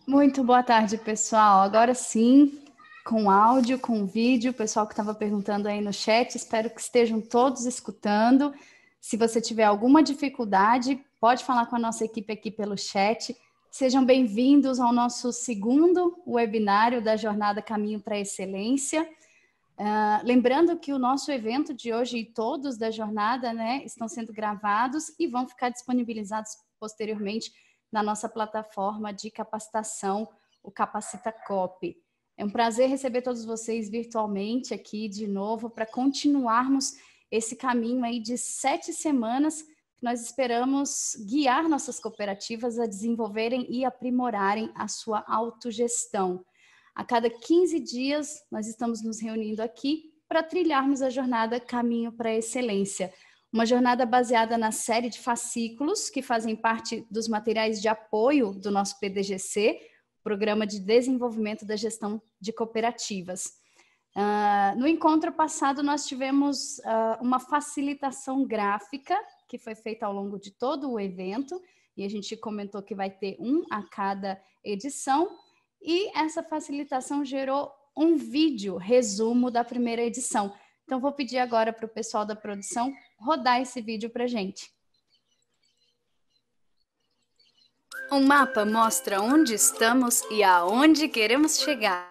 Muito boa tarde, pessoal. Agora sim, com áudio, com vídeo, o pessoal que estava perguntando aí no chat, espero que estejam todos escutando. Se você tiver alguma dificuldade, pode falar com a nossa equipe aqui pelo chat. Sejam bem-vindos ao nosso segundo webinário da Jornada Caminho para a Excelência. Lembrando que o nosso evento de hoje e todos da jornada, né, estão sendo gravados e vão ficar disponibilizados posteriormente na nossa plataforma de capacitação, o Capacita Copy. É um prazer receber todos vocês virtualmente aqui de novo para continuarmos esse caminho aí de 7 semanas que nós esperamos guiar nossas cooperativas a desenvolverem e aprimorarem a sua autogestão. A cada 15 dias, nós estamos nos reunindo aqui para trilharmos a jornada Caminho para a Excelência. Uma jornada baseada na série de fascículos que fazem parte dos materiais de apoio do nosso PDGC, Programa de Desenvolvimento da Gestão de Cooperativas. No encontro passado, nós tivemos uma facilitação gráfica que foi feita ao longo de todo o evento, e a gente comentou que vai ter um a cada edição, e essa facilitação gerou um vídeo resumo da primeira edição. Então, vou pedir agora para o pessoal da produção rodar esse vídeo para a gente. Um mapa mostra onde estamos e aonde queremos chegar.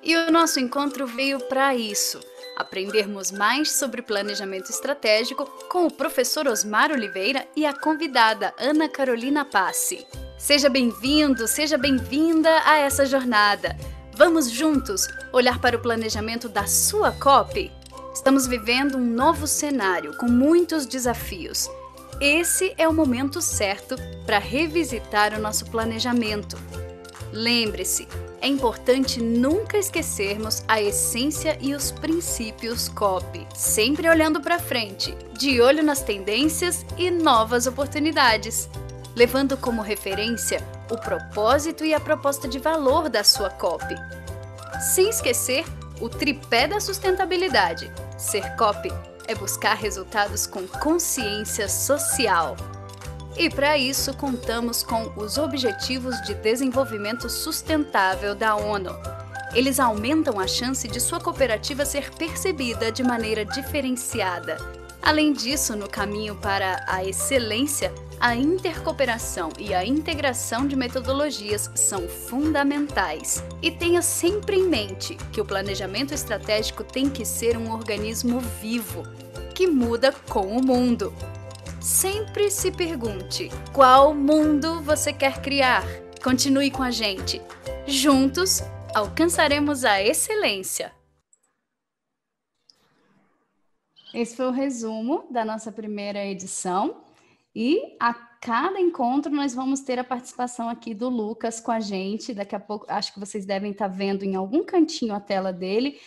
E o nosso encontro veio para isso, aprendermos mais sobre planejamento estratégico com o professor Osmar Oliveira e a convidada Ana Carolina Passi. Seja bem-vindo, seja bem-vinda a essa jornada. Vamos juntos olhar para o planejamento da sua COP? Estamos vivendo um novo cenário com muitos desafios. Esse é o momento certo para revisitar o nosso planejamento. Lembre-se, é importante nunca esquecermos a essência e os princípios COP, sempre olhando para frente, de olho nas tendências e novas oportunidades, levando como referência o propósito e a proposta de valor da sua COP. Sem esquecer o tripé da sustentabilidade. Ser COP é buscar resultados com consciência social. E para isso contamos com os Objetivos de Desenvolvimento Sustentável da ONU. Eles aumentam a chance de sua cooperativa ser percebida de maneira diferenciada. Além disso, no caminho para a excelência, a intercooperação e a integração de metodologias são fundamentais. E tenha sempre em mente que o planejamento estratégico tem que ser um organismo vivo, que muda com o mundo. Sempre se pergunte, qual mundo você quer criar? Continue com a gente. Juntos, alcançaremos a excelência. Esse foi o resumo da nossa primeira edição. E a cada encontro nós vamos ter a participação aqui do Lucas com a gente. Daqui a pouco, acho que vocês devem estar vendo em algum cantinho a tela dele,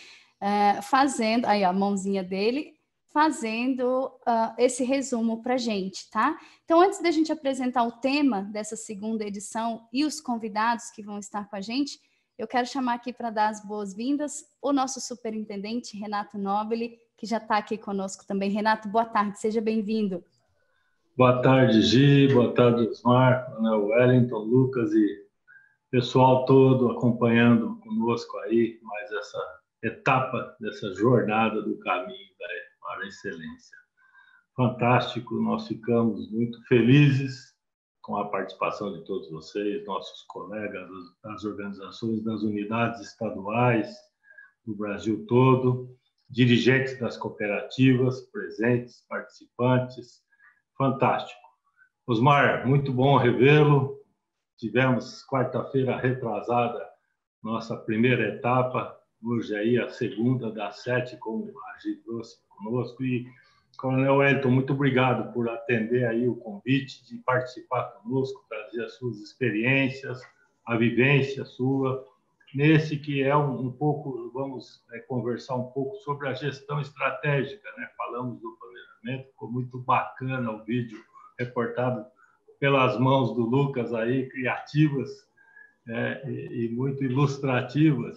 fazendo, aí a mãozinha dele, fazendo esse resumo para a gente, tá? Então, antes da gente apresentar o tema dessa segunda edição e os convidados que vão estar com a gente, eu quero chamar aqui para dar as boas-vindas o nosso superintendente, Renato Nobili, que já está aqui conosco também. Renato, boa tarde, seja bem-vindo. Boa tarde, Gi, boa tarde, Osmar, Wellington, Lucas e pessoal todo acompanhando conosco aí mais essa etapa dessa jornada do caminho para a excelência. Fantástico, nós ficamos muito felizes com a participação de todos vocês, nossos colegas das organizações, das unidades estaduais do Brasil todo, dirigentes das cooperativas presentes, participantes. Fantástico. Osmar, muito bom revê-lo. Tivemos quarta-feira retrasada nossa primeira etapa, hoje aí a segunda das 7, como a gente trouxe conosco. E, Coronel Wellington, muito obrigado por atender aí o convite de participar conosco, trazer as suas experiências, a vivência sua, nesse que é um pouco, vamos conversar um pouco sobre a gestão estratégica, né? Falamos do planejamento, ficou muito bacana o vídeo reportado pelas mãos do Lucas aí, criativas e muito ilustrativas.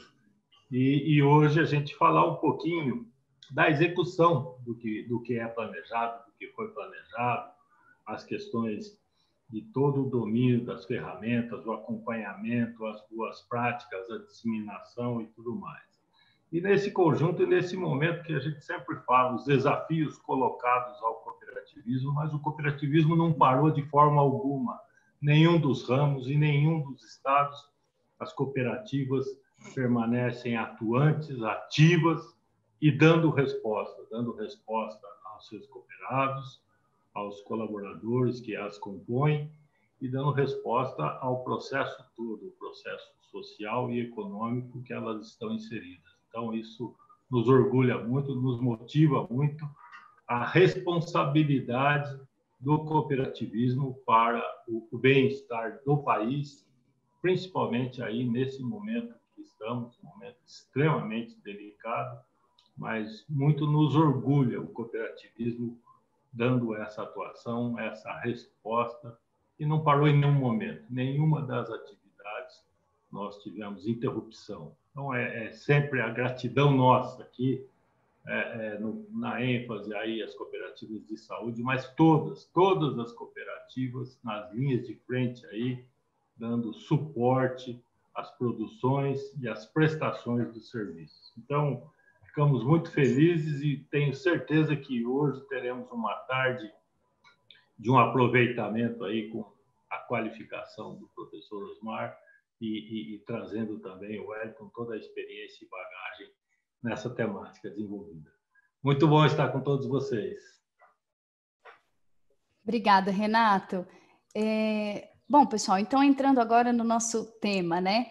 E hoje a gente falar um pouquinho da execução do que é planejado, do que foi planejado, as questões de todo o domínio das ferramentas, o acompanhamento, as boas práticas, a disseminação e tudo mais. E nesse conjunto e nesse momento que a gente sempre fala, os desafios colocados ao cooperativismo, mas o cooperativismo não parou de forma alguma, nenhum dos ramos e nenhum dos estados. As cooperativas permanecem atuantes, ativas e dando resposta aos seus cooperados, aos colaboradores que as compõem e dando resposta ao processo todo, o processo social e econômico que elas estão inseridas. Então, isso nos orgulha muito, nos motiva muito a responsabilidade do cooperativismo para o bem-estar do país, principalmente aí nesse momento que estamos, um momento extremamente delicado, mas muito nos orgulha o cooperativismo dando essa atuação, essa resposta, e não parou em nenhum momento, nenhuma das atividades nós tivemos interrupção. Então, é sempre a gratidão nossa aqui, na ênfase aí as cooperativas de saúde, mas todas as cooperativas nas linhas de frente aí, dando suporte às produções e às prestações dos serviços. Então, ficamos muito felizes e tenho certeza que hoje teremos uma tarde de um aproveitamento aí com a qualificação do professor Osmar e trazendo também o Wellington toda a experiência e bagagem nessa temática desenvolvida. Muito bom estar com todos vocês. Obrigada, Renato. Bom, pessoal, então entrando agora no nosso tema, né?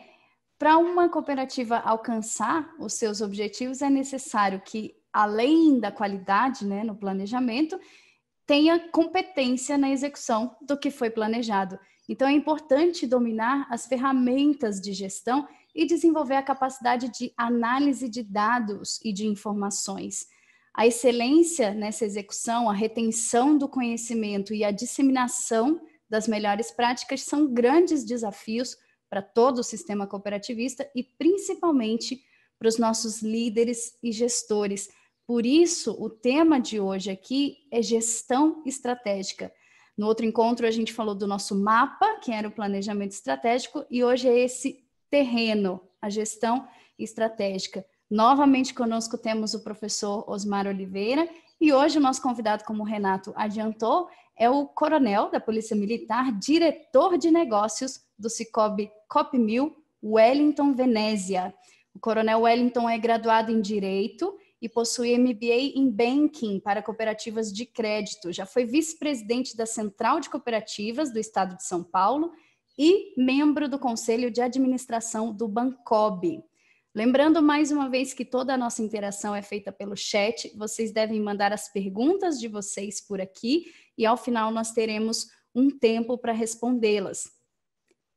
Para uma cooperativa alcançar os seus objetivos, é necessário que, além da qualidade, né, no planejamento, tenha competência na execução do que foi planejado. Então, é importante dominar as ferramentas de gestão e desenvolver a capacidade de análise de dados e de informações. A excelência nessa execução, a retenção do conhecimento e a disseminação das melhores práticas são grandes desafios para todo o sistema cooperativista e principalmente para os nossos líderes e gestores. Por isso, o tema de hoje aqui é gestão estratégica. No outro encontro, a gente falou do nosso mapa, que era o planejamento estratégico, e hoje é esse terreno, a gestão estratégica. Novamente conosco temos o professor Osmar Oliveira, e hoje o nosso convidado, como o Renato adiantou, é o coronel da Polícia Militar, diretor de negócios do Sicoob Copmil, Wellington Venezia. O coronel Wellington é graduado em Direito e possui MBA em Banking para cooperativas de crédito. Já foi vice-presidente da Central de Cooperativas do Estado de São Paulo e membro do Conselho de Administração do Bancob. Lembrando mais uma vez que toda a nossa interação é feita pelo chat, vocês devem mandar as perguntas de vocês por aqui e ao final nós teremos um tempo para respondê-las.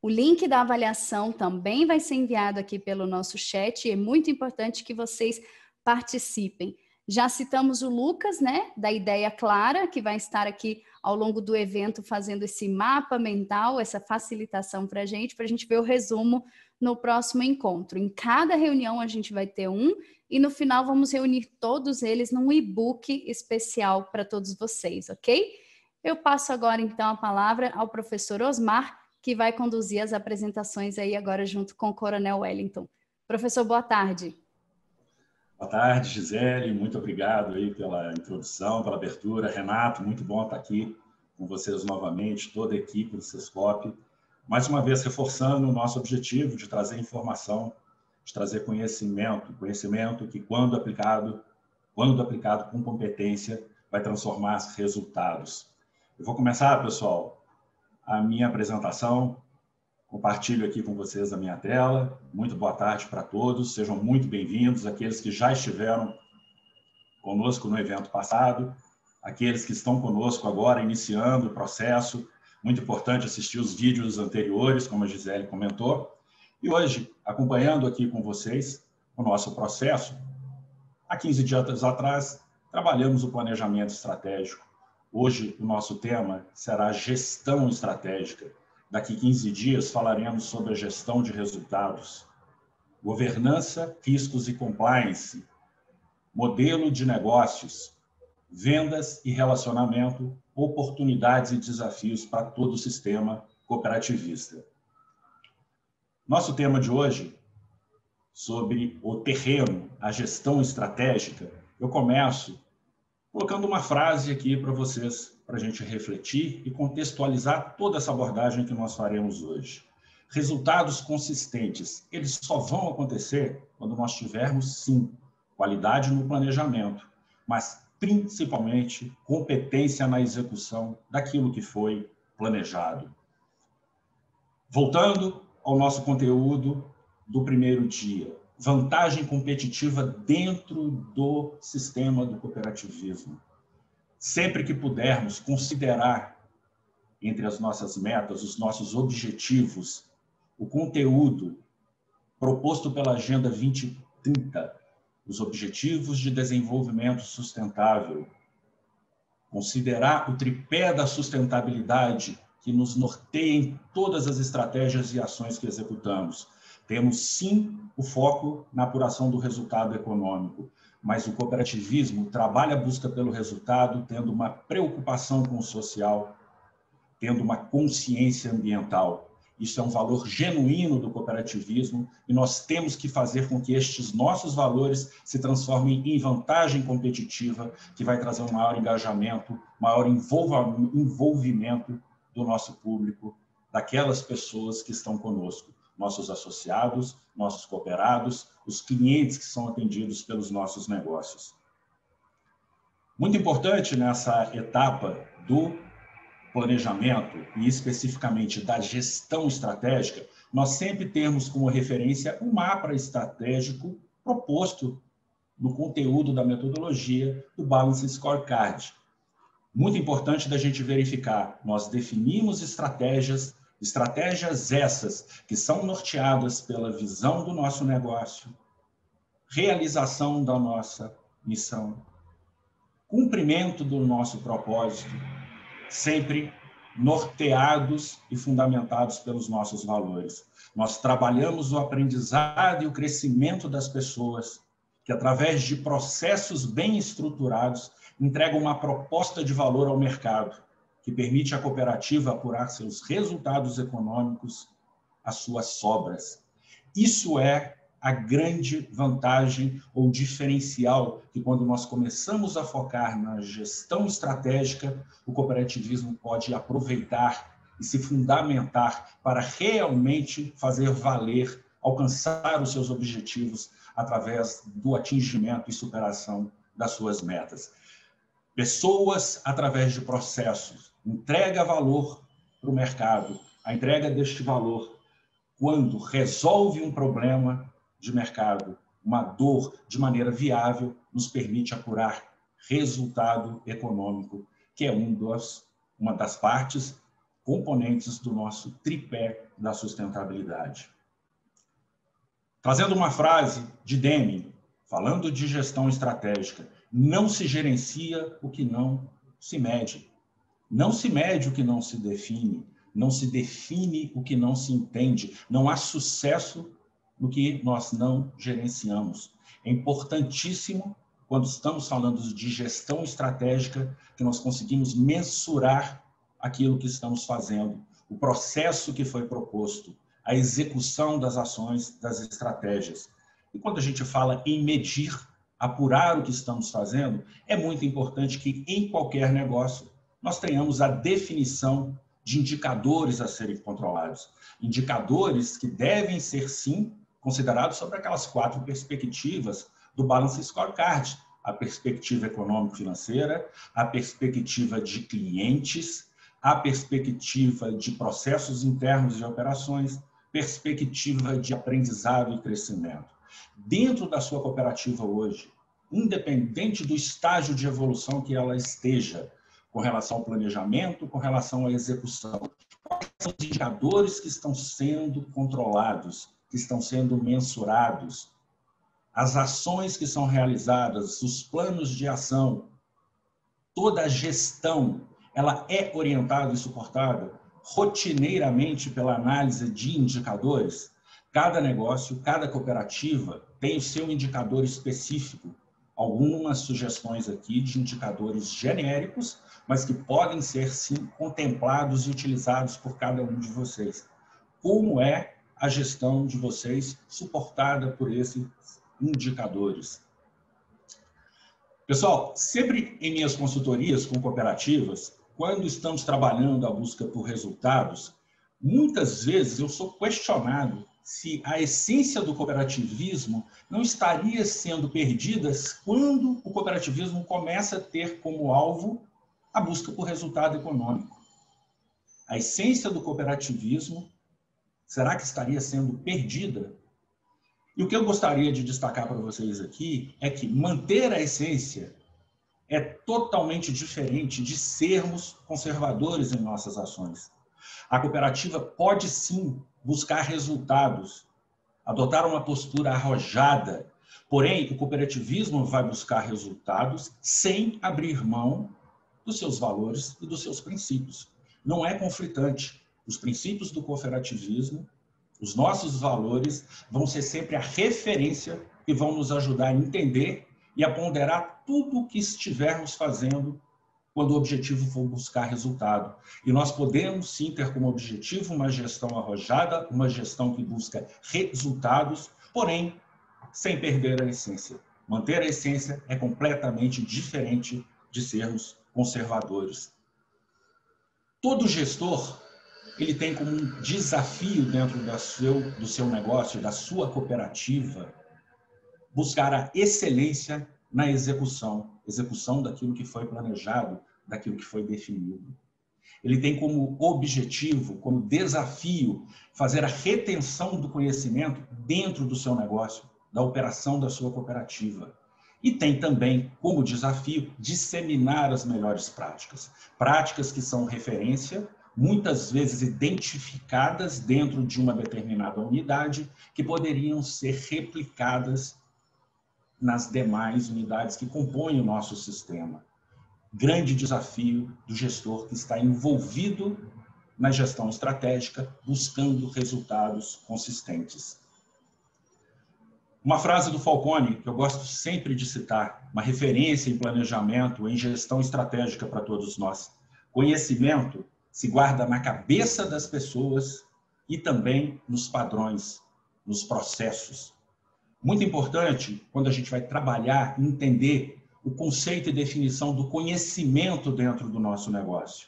O link da avaliação também vai ser enviado aqui pelo nosso chat e é muito importante que vocês participem. Já citamos o Lucas, né, da Ideia Clara, que vai estar aqui ao longo do evento fazendo esse mapa mental, essa facilitação para a gente ver o resumo no próximo encontro. Em cada reunião a gente vai ter um e no final vamos reunir todos eles num e-book especial para todos vocês, ok? Eu passo agora então a palavra ao professor Osmar, que vai conduzir as apresentações aí agora junto com o Coronel Wellington. Professor, boa tarde. Boa tarde, Gisele. Muito obrigado aí pela introdução, pela abertura. Renato, muito bom estar aqui com vocês novamente, toda a equipe do Sescop. Mais uma vez, reforçando o nosso objetivo de trazer informação, de trazer conhecimento que, quando aplicado com competência, vai transformar resultados. Eu vou começar, pessoal, a minha apresentação. Compartilho aqui com vocês a minha tela. Muito boa tarde para todos. Sejam muito bem-vindos, aqueles que já estiveram conosco no evento passado, aqueles que estão conosco agora, iniciando o processo. Muito importante assistir os vídeos anteriores, como a Gisele comentou. E hoje, acompanhando aqui com vocês o nosso processo, há 15 dias atrás, trabalhamos o planejamento estratégico. Hoje, o nosso tema será gestão estratégica. Daqui 15 dias falaremos sobre a gestão de resultados, governança, riscos e compliance, modelo de negócios, vendas e relacionamento, oportunidades e desafios para todo o sistema cooperativista. Nosso tema de hoje, sobre o terreno, a gestão estratégica, eu começo colocando uma frase aqui para vocês, para a gente refletir e contextualizar toda essa abordagem que nós faremos hoje. Resultados consistentes, eles só vão acontecer quando nós tivermos, sim, qualidade no planejamento, mas principalmente competência na execução daquilo que foi planejado. Voltando ao nosso conteúdo do primeiro dia, vantagem competitiva dentro do sistema do cooperativismo. Sempre que pudermos considerar entre as nossas metas, os nossos objetivos, o conteúdo proposto pela Agenda 2030, os Objetivos de Desenvolvimento Sustentável, considerar o tripé da sustentabilidade que nos norteia em todas as estratégias e ações que executamos. Temos, sim, o foco na apuração do resultado econômico, mas o cooperativismo trabalha a busca pelo resultado, tendo uma preocupação com o social, tendo uma consciência ambiental. Isso é um valor genuíno do cooperativismo e nós temos que fazer com que estes nossos valores se transformem em vantagem competitiva, que vai trazer um maior engajamento, maior envolvimento do nosso público, daquelas pessoas que estão conosco, nossos associados, nossos cooperados, os clientes que são atendidos pelos nossos negócios. Muito importante nessa etapa do planejamento e especificamente da gestão estratégica, nós sempre temos como referência um mapa estratégico proposto no conteúdo da metodologia do Balanced Scorecard. Muito importante da gente verificar, nós definimos estratégias essas que são norteadas pela visão do nosso negócio, realização da nossa missão, cumprimento do nosso propósito, sempre norteados e fundamentados pelos nossos valores. Nós trabalhamos o aprendizado e o crescimento das pessoas, que através de processos bem estruturados entregam uma proposta de valor ao mercado, que permite à cooperativa apurar seus resultados econômicos, as suas sobras. Isso é a grande vantagem ou diferencial que, quando nós começamos a focar na gestão estratégica, o cooperativismo pode aproveitar e se fundamentar para realmente fazer valer, alcançar os seus objetivos através do atingimento e superação das suas metas. Pessoas, através de processos, entrega valor para o mercado. A entrega deste valor, quando resolve um problema de mercado, uma dor de maneira viável, nos permite apurar resultado econômico, que é uma das partes, componentes do nosso tripé da sustentabilidade. Trazendo uma frase de Deming, falando de gestão estratégica, não se gerencia o que não se mede. Não se mede o que não se define. Não se define o que não se entende. Não há sucesso no que nós não gerenciamos. É importantíssimo, quando estamos falando de gestão estratégica, que nós conseguimos mensurar aquilo que estamos fazendo, o processo que foi proposto, a execução das ações, das estratégias. E quando a gente fala em medir, apurar o que estamos fazendo, é muito importante que em qualquer negócio nós tenhamos a definição de indicadores a serem controlados. Indicadores que devem ser, sim, considerados sobre aquelas 4 perspectivas do Balanced Scorecard: a perspectiva econômico-financeira, a perspectiva de clientes, a perspectiva de processos internos de operações, perspectiva de aprendizado e crescimento. Dentro da sua cooperativa hoje, independente do estágio de evolução que ela esteja, com relação ao planejamento, com relação à execução, quais são os indicadores que estão sendo controlados, que estão sendo mensurados, as ações que são realizadas, os planos de ação, toda a gestão, ela é orientada e suportada rotineiramente pela análise de indicadores. Cada negócio, cada cooperativa tem o seu indicador específico, algumas sugestões aqui de indicadores genéricos, mas que podem ser, sim, contemplados e utilizados por cada um de vocês. Como é a gestão de vocês suportada por esses indicadores? Pessoal, sempre em minhas consultorias com cooperativas, quando estamos trabalhando a busca por resultados, muitas vezes eu sou questionado se a essência do cooperativismo não estaria sendo perdida quando o cooperativismo começa a ter como alvo a busca por resultado econômico. A essência do cooperativismo, será que estaria sendo perdida? E o que eu gostaria de destacar para vocês aqui é que manter a essência é totalmente diferente de sermos conservadores em nossas ações. A cooperativa pode sim buscar resultados, adotar uma postura arrojada, porém o cooperativismo vai buscar resultados sem abrir mão dos seus valores e dos seus princípios. Não é conflitante. Os princípios do cooperativismo, os nossos valores, vão ser sempre a referência que vão nos ajudar a entender e a ponderar tudo o que estivermos fazendo quando o objetivo for buscar resultado. E nós podemos sim ter como objetivo uma gestão arrojada, uma gestão que busca resultados, porém, sem perder a essência. Manter a essência é completamente diferente de sermos conservadores. Todo gestor, ele tem como um desafio dentro do seu negócio, da sua cooperativa, buscar a excelência na execução daquilo que foi planejado, daquilo que foi definido. Ele tem como objetivo, como desafio, fazer a retenção do conhecimento dentro do seu negócio, da operação da sua cooperativa. E tem também como desafio disseminar as melhores práticas. Práticas que são referência, muitas vezes identificadas dentro de uma determinada unidade, que poderiam ser replicadas nas demais unidades que compõem o nosso sistema. Grande desafio do gestor que está envolvido na gestão estratégica, buscando resultados consistentes. Uma frase do Falcone, que eu gosto sempre de citar, uma referência em planejamento, em gestão estratégica para todos nós. Conhecimento se guarda na cabeça das pessoas e também nos padrões, nos processos. Muito importante, quando a gente vai trabalhar e entender o conceito e definição do conhecimento dentro do nosso negócio.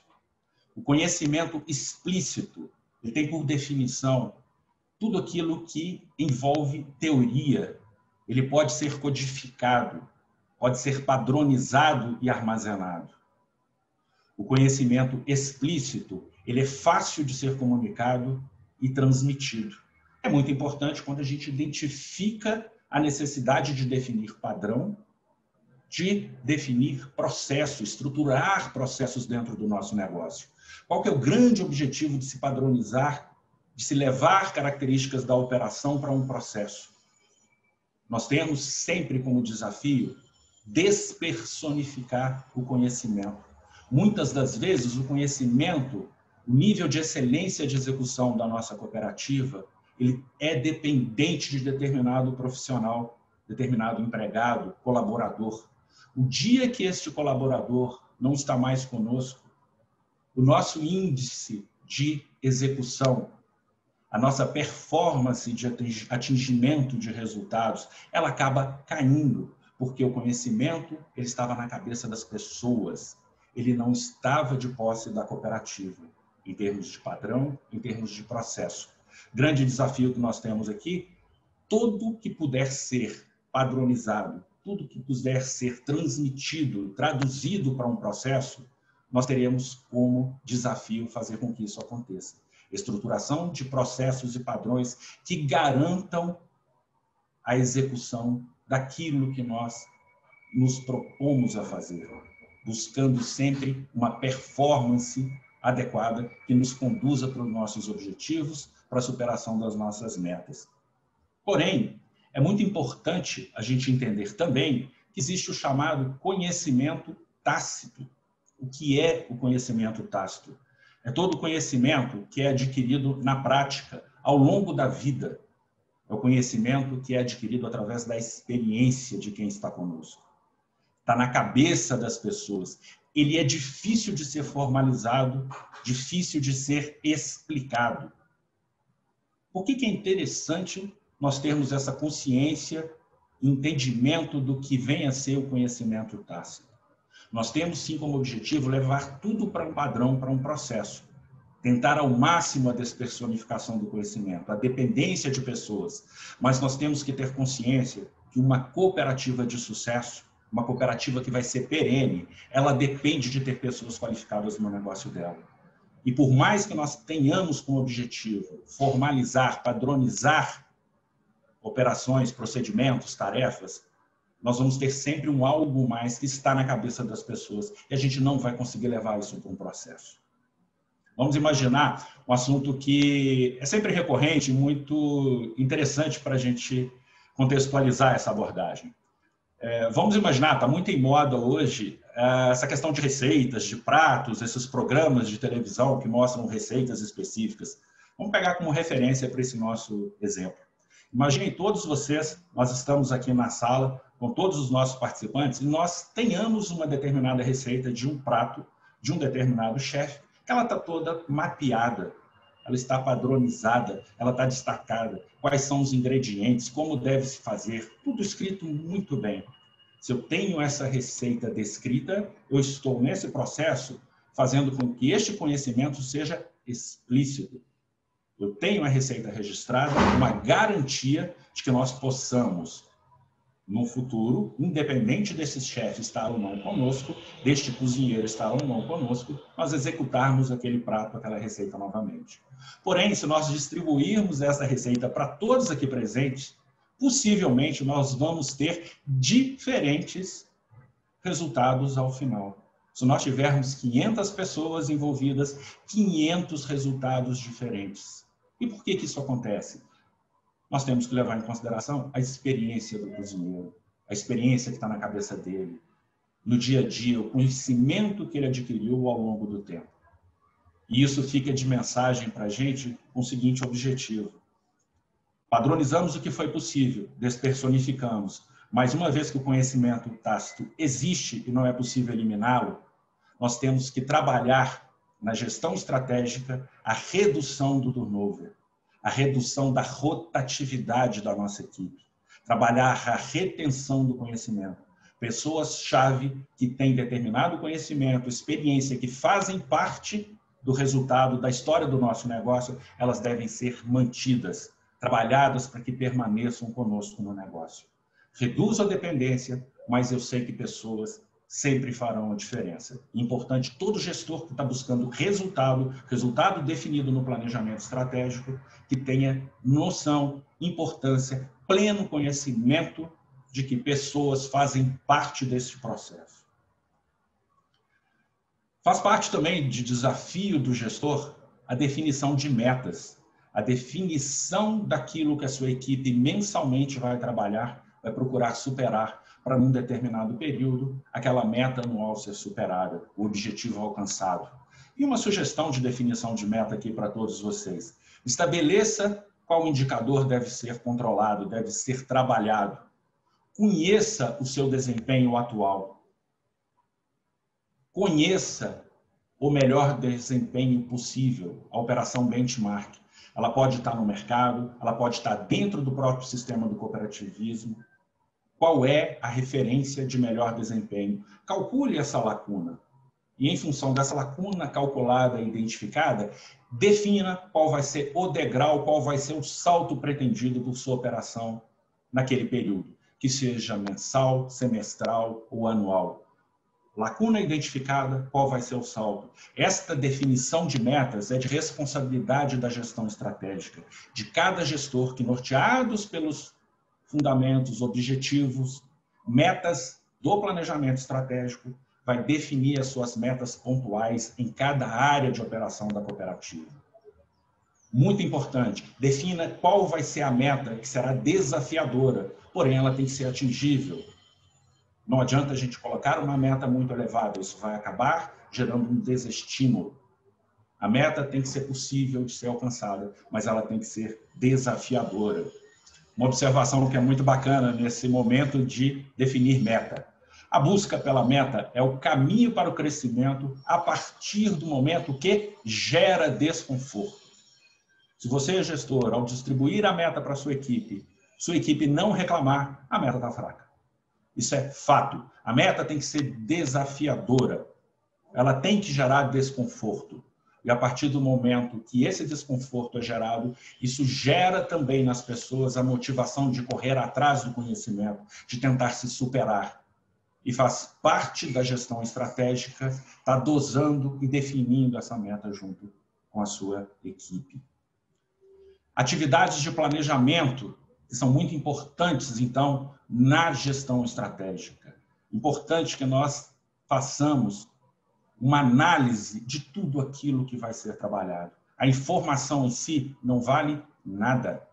O conhecimento explícito, ele tem por definição tudo aquilo que envolve teoria. Ele pode ser codificado, pode ser padronizado e armazenado. O conhecimento explícito, ele é fácil de ser comunicado e transmitido. É muito importante quando a gente identifica a necessidade de definir padrão, de definir processo, estruturar processos dentro do nosso negócio. Qual que é o grande objetivo de se padronizar, de se levar características da operação para um processo? Nós temos sempre como desafio despersonificar o conhecimento. Muitas das vezes o conhecimento, o nível de excelência de execução da nossa cooperativa, ele é dependente de determinado profissional, determinado empregado, colaborador. O dia que este colaborador não está mais conosco, o nosso índice de execução, a nossa performance de atingimento de resultados, ela acaba caindo, porque o conhecimento ele estava na cabeça das pessoas, ele não estava de posse da cooperativa, em termos de padrão, em termos de processo. Grande desafio que nós temos aqui, tudo que puder ser padronizado, tudo que puder ser transmitido, traduzido para um processo, nós teremos como desafio fazer com que isso aconteça. Estruturação de processos e padrões que garantam a execução daquilo que nós nos propomos a fazer, buscando sempre uma performance adequada que nos conduza para os nossos objetivos, para a superação das nossas metas. Porém, é muito importante a gente entender também que existe o chamado conhecimento tácito. O que é o conhecimento tácito? É todo conhecimento que é adquirido na prática, ao longo da vida. É o conhecimento que é adquirido através da experiência de quem está conosco. está na cabeça das pessoas. Ele é difícil de ser formalizado, difícil de ser explicado. Por que é interessante nós termos essa consciência, entendimento do que vem a ser o conhecimento tácito? Nós temos, sim, como objetivo levar tudo para um padrão, para um processo. Tentar ao máximo a despersonificação do conhecimento, a dependência de pessoas. Mas nós temos que ter consciência que uma cooperativa de sucesso, uma cooperativa que vai ser perene, ela depende de ter pessoas qualificadas no negócio dela. E por mais que nós tenhamos como objetivo formalizar, padronizar operações, procedimentos, tarefas, nós vamos ter sempre um algo mais que está na cabeça das pessoas e a gente não vai conseguir levar isso para um processo. Vamos imaginar um assunto que é sempre recorrente e muito interessante para a gente contextualizar essa abordagem. Vamos imaginar, está muito em moda hoje, essa questão de receitas, de pratos, esses programas de televisão que mostram receitas específicas. Vamos pegar como referência para esse nosso exemplo. Imaginem todos vocês, nós estamos aqui na sala com todos os nossos participantes e nós tenhamos uma determinada receita de um prato, de um determinado chefe, que ela está toda mapeada, ela está padronizada, ela está destacada, quais são os ingredientes, como deve se fazer, tudo escrito muito bem. Se eu tenho essa receita descrita, eu estou nesse processo fazendo com que este conhecimento seja explícito. Eu tenho a receita registrada, uma garantia de que nós possamos, no futuro, independente desse chefe estar ou não conosco, deste cozinheiro estar ou não conosco, nós executarmos aquele prato, aquela receita novamente. Porém, se nós distribuirmos essa receita para todos aqui presentes, possivelmente nós vamos ter diferentes resultados ao final. Se nós tivermos 500 pessoas envolvidas, 500 resultados diferentes. E por que isso acontece? Nós temos que levar em consideração a experiência do cozinheiro, a experiência que está na cabeça dele, no dia a dia, o conhecimento que ele adquiriu ao longo do tempo. E isso fica de mensagem para a gente com o seguinte objetivo. Padronizamos o que foi possível, despersonificamos, mas uma vez que o conhecimento tácito existe e não é possível eliminá-lo, nós temos que trabalhar na gestão estratégica a redução do turnover, a redução da rotatividade da nossa equipe, trabalhar a retenção do conhecimento. Pessoas-chave que têm determinado conhecimento, experiência, que fazem parte do resultado da história do nosso negócio, elas devem ser mantidas, trabalhadas para que permaneçam conosco no negócio. Reduzo a dependência, mas eu sei que pessoas sempre farão a diferença. Importante, todo gestor que está buscando resultado definido no planejamento estratégico, que tenha noção, importância, pleno conhecimento de que pessoas fazem parte desse processo. Faz parte também de desafio do gestor a definição de metas, a definição daquilo que a sua equipe mensalmente vai trabalhar, vai procurar superar para, num determinado período, aquela meta anual ser superada, o objetivo alcançado. E uma sugestão de definição de meta aqui para todos vocês. Estabeleça qual indicador deve ser controlado, deve ser trabalhado. Conheça o seu desempenho atual. Conheça o melhor desempenho possível, a operação benchmark. Ela pode estar no mercado, ela pode estar dentro do próprio sistema do cooperativismo. Qual é a referência de melhor desempenho? Calcule essa lacuna. E, em função dessa lacuna calculada e identificada, defina qual vai ser o degrau, qual vai ser o salto pretendido por sua operação naquele período, que seja mensal, semestral ou anual. Lacuna identificada, qual vai ser o salto? Esta definição de metas é de responsabilidade da gestão estratégica, de cada gestor que, norteados pelos fundamentos, objetivos, metas do planejamento estratégico, vai definir as suas metas pontuais em cada área de operação da cooperativa. Muito importante, defina qual vai ser a meta que será desafiadora, porém ela tem que ser atingível. Não adianta a gente colocar uma meta muito elevada, isso vai acabar gerando um desestímulo. A meta tem que ser possível de ser alcançada, mas ela tem que ser desafiadora. Uma observação que é muito bacana nesse momento de definir meta. A busca pela meta é o caminho para o crescimento a partir do momento que gera desconforto. Se você é gestor, ao distribuir a meta para sua equipe não reclamar, a meta está fraca. Isso é fato. A meta tem que ser desafiadora. Ela tem que gerar desconforto. E a partir do momento que esse desconforto é gerado, isso gera também nas pessoas a motivação de correr atrás do conhecimento, de tentar se superar. E faz parte da gestão estratégica estar dosando e definindo essa meta junto com a sua equipe. Atividades de planejamento que são muito importantes, então, na gestão estratégica. Importante que nós façamos uma análise de tudo aquilo que vai ser trabalhado. A informação em si não vale nada.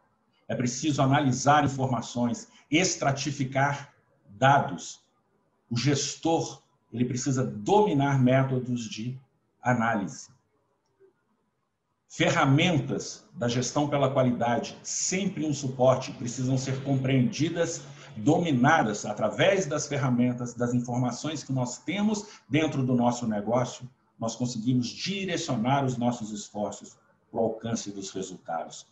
É preciso analisar informações, estratificar dados. O gestor, ele precisa dominar métodos de análise. Ferramentas da gestão pela qualidade, sempre um suporte, precisam ser compreendidas, dominadas através das ferramentas, das informações que nós temos dentro do nosso negócio, nós conseguimos direcionar os nossos esforços para o alcance dos resultados.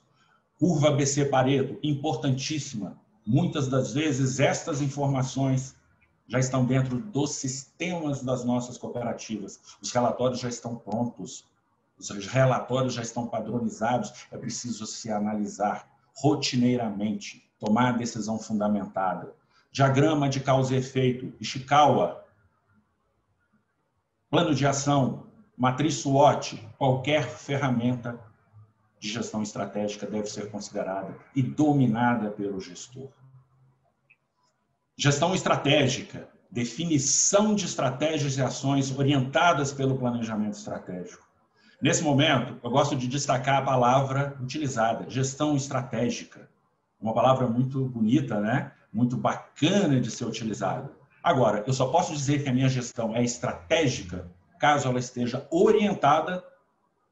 Curva BC Pareto, importantíssima. Muitas das vezes estas informações já estão dentro dos sistemas das nossas cooperativas. Os relatórios já estão prontos. Os relatórios já estão padronizados, é preciso se analisar rotineiramente, tomar a decisão fundamentada. Diagrama de causa e efeito, Ishikawa, plano de ação, matriz SWOT, qualquer ferramenta de gestão estratégica deve ser considerada e dominada pelo gestor. Gestão estratégica, definição de estratégias e ações orientadas pelo planejamento estratégico. Nesse momento, eu gosto de destacar a palavra utilizada, gestão estratégica. Uma palavra muito bonita, né? Muito bacana de ser utilizada. Agora, eu só posso dizer que a minha gestão é estratégica caso ela esteja orientada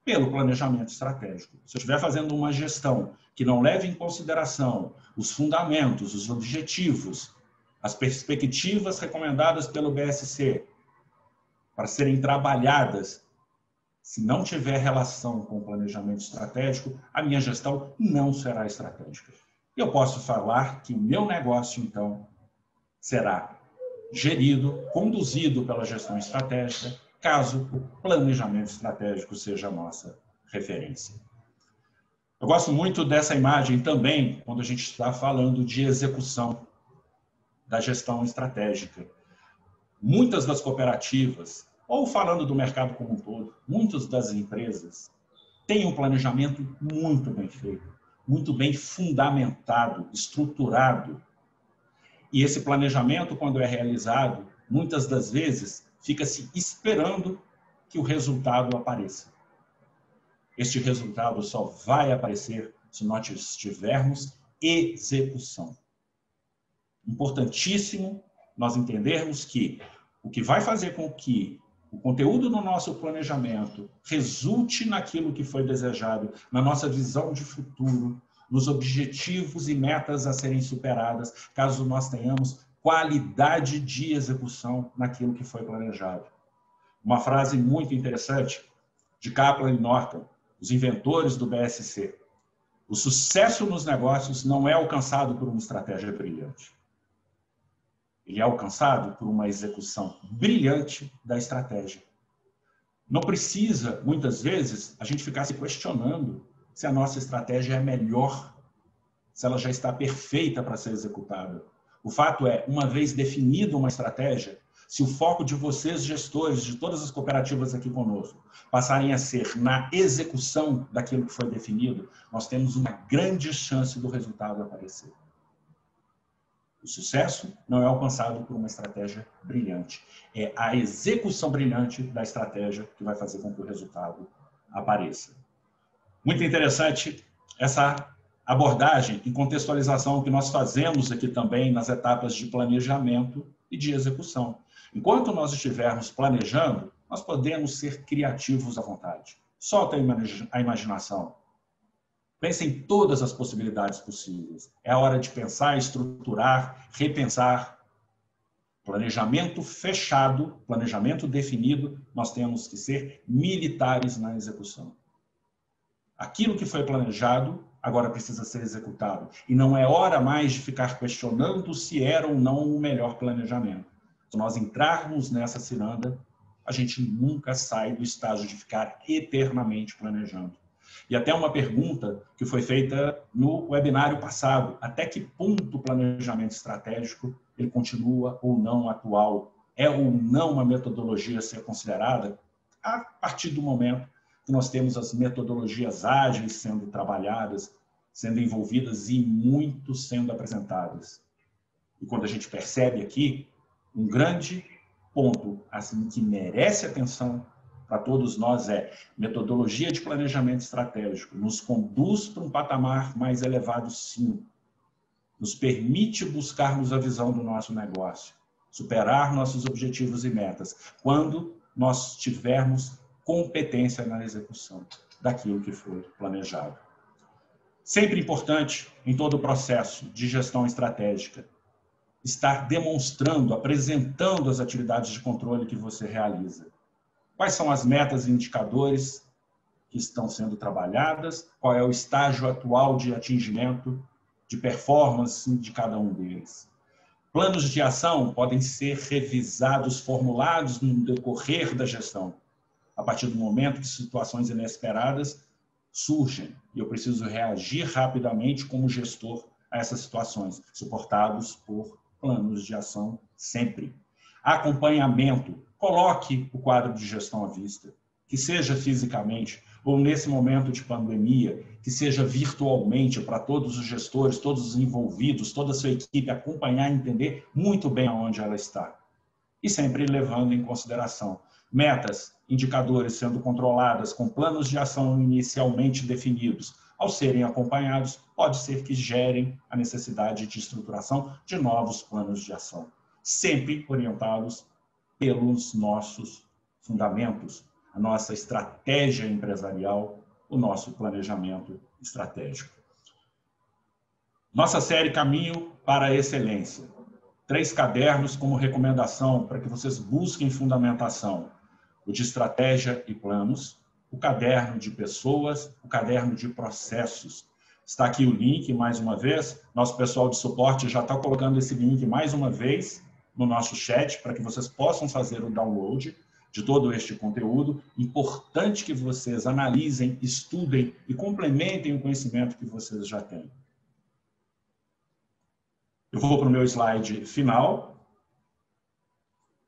pelo planejamento estratégico. Se eu estiver fazendo uma gestão que não leve em consideração os fundamentos, os objetivos, as perspectivas recomendadas pelo BSC para serem trabalhadas, se não tiver relação com o planejamento estratégico, a minha gestão não será estratégica. Eu posso falar que o meu negócio, então, será gerido, conduzido pela gestão estratégica, caso o planejamento estratégico seja a nossa referência. Eu gosto muito dessa imagem também, quando a gente está falando de execução da gestão estratégica. Muitas das cooperativas, ou falando do mercado como um todo, muitas das empresas têm um planejamento muito bem feito, muito bem fundamentado, estruturado. E esse planejamento, quando é realizado, muitas das vezes fica-se esperando que o resultado apareça. Este resultado só vai aparecer se nós tivermos execução. Importantíssimo nós entendermos que o que vai fazer com que o conteúdo do nosso planejamento resulte naquilo que foi desejado, na nossa visão de futuro, nos objetivos e metas a serem superadas, caso nós tenhamos qualidade de execução naquilo que foi planejado. Uma frase muito interessante de Kaplan e Norton, os inventores do BSC. O sucesso nos negócios não é alcançado por uma estratégia brilhante. Ele é alcançado por uma execução brilhante da estratégia. Não precisa, muitas vezes, a gente ficar se questionando se a nossa estratégia é melhor, se ela já está perfeita para ser executada. O fato é, uma vez definida uma estratégia, se o foco de vocês, gestores de todas as cooperativas aqui conosco, passarem a ser na execução daquilo que foi definido, nós temos uma grande chance do resultado aparecer. O sucesso não é alcançado por uma estratégia brilhante. É a execução brilhante da estratégia que vai fazer com que o resultado apareça. Muito interessante essa abordagem e contextualização que nós fazemos aqui também nas etapas de planejamento e de execução. Enquanto nós estivermos planejando, nós podemos ser criativos à vontade. Solta a imaginação. Pense em todas as possibilidades possíveis. É a hora de pensar, estruturar, repensar. Planejamento fechado, planejamento definido, nós temos que ser militares na execução. Aquilo que foi planejado, agora precisa ser executado. E não é hora mais de ficar questionando se era ou não o melhor planejamento. Se nós entrarmos nessa ciranda, a gente nunca sai do estágio de ficar eternamente planejando. E até uma pergunta que foi feita no webinário passado, até que ponto o planejamento estratégico ele continua ou não atual? É ou não uma metodologia a ser considerada? A partir do momento que nós temos as metodologias ágeis sendo trabalhadas, sendo envolvidas e muito sendo apresentadas. E quando a gente percebe aqui, um grande ponto assim, que merece atenção para todos nós é metodologia de planejamento estratégico. Nos conduz para um patamar mais elevado, sim. Nos permite buscarmos a visão do nosso negócio, superar nossos objetivos e metas, quando nós tivermos competência na execução daquilo que foi planejado. Sempre importante, em todo o processo de gestão estratégica, estar demonstrando, apresentando as atividades de controle que você realiza. Quais são as metas e indicadores que estão sendo trabalhadas? Qual é o estágio atual de atingimento, de performance de cada um deles? Planos de ação podem ser revisados, formulados no decorrer da gestão, a partir do momento que situações inesperadas surgem e eu preciso reagir rapidamente como gestor a essas situações, suportados por planos de ação sempre. Acompanhamento. Coloque o quadro de gestão à vista, que seja fisicamente ou nesse momento de pandemia, que seja virtualmente para todos os gestores, todos os envolvidos, toda a sua equipe acompanhar e entender muito bem aonde ela está. E sempre levando em consideração metas, indicadores sendo controladas com planos de ação inicialmente definidos. Ao serem acompanhados, pode ser que gerem a necessidade de estruturação de novos planos de ação, sempre orientados pelos nossos fundamentos, a nossa estratégia empresarial, o nosso planejamento estratégico. Nossa série Caminho para a Excelência. 3 cadernos como recomendação para que vocês busquem fundamentação. O de estratégia e planos, o caderno de pessoas, o caderno de processos. Está aqui o link, mais uma vez. Nosso pessoal de suporte já está colocando esse link mais uma vez no nosso chat para que vocês possam fazer o download de todo este conteúdo. Importante que vocês analisem, estudem e complementem o conhecimento que vocês já têm. Eu vou para o meu slide final,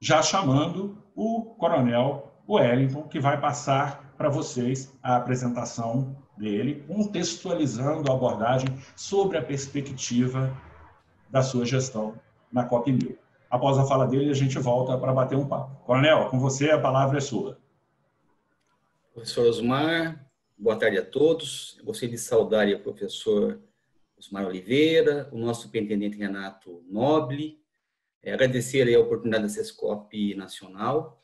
já chamando o Coronel Wellington, que vai passar para vocês a apresentação dele, contextualizando a abordagem sobre a perspectiva da sua gestão na COP1000. Após a fala dele, a gente volta para bater um papo. Coronel, com você, a palavra é sua. Professor Osmar, boa tarde a todos. Eu gostaria de saudar o professor Osmar Oliveira, o nosso superintendente Renato Nobre, agradecer a oportunidade da Sescop Nacional.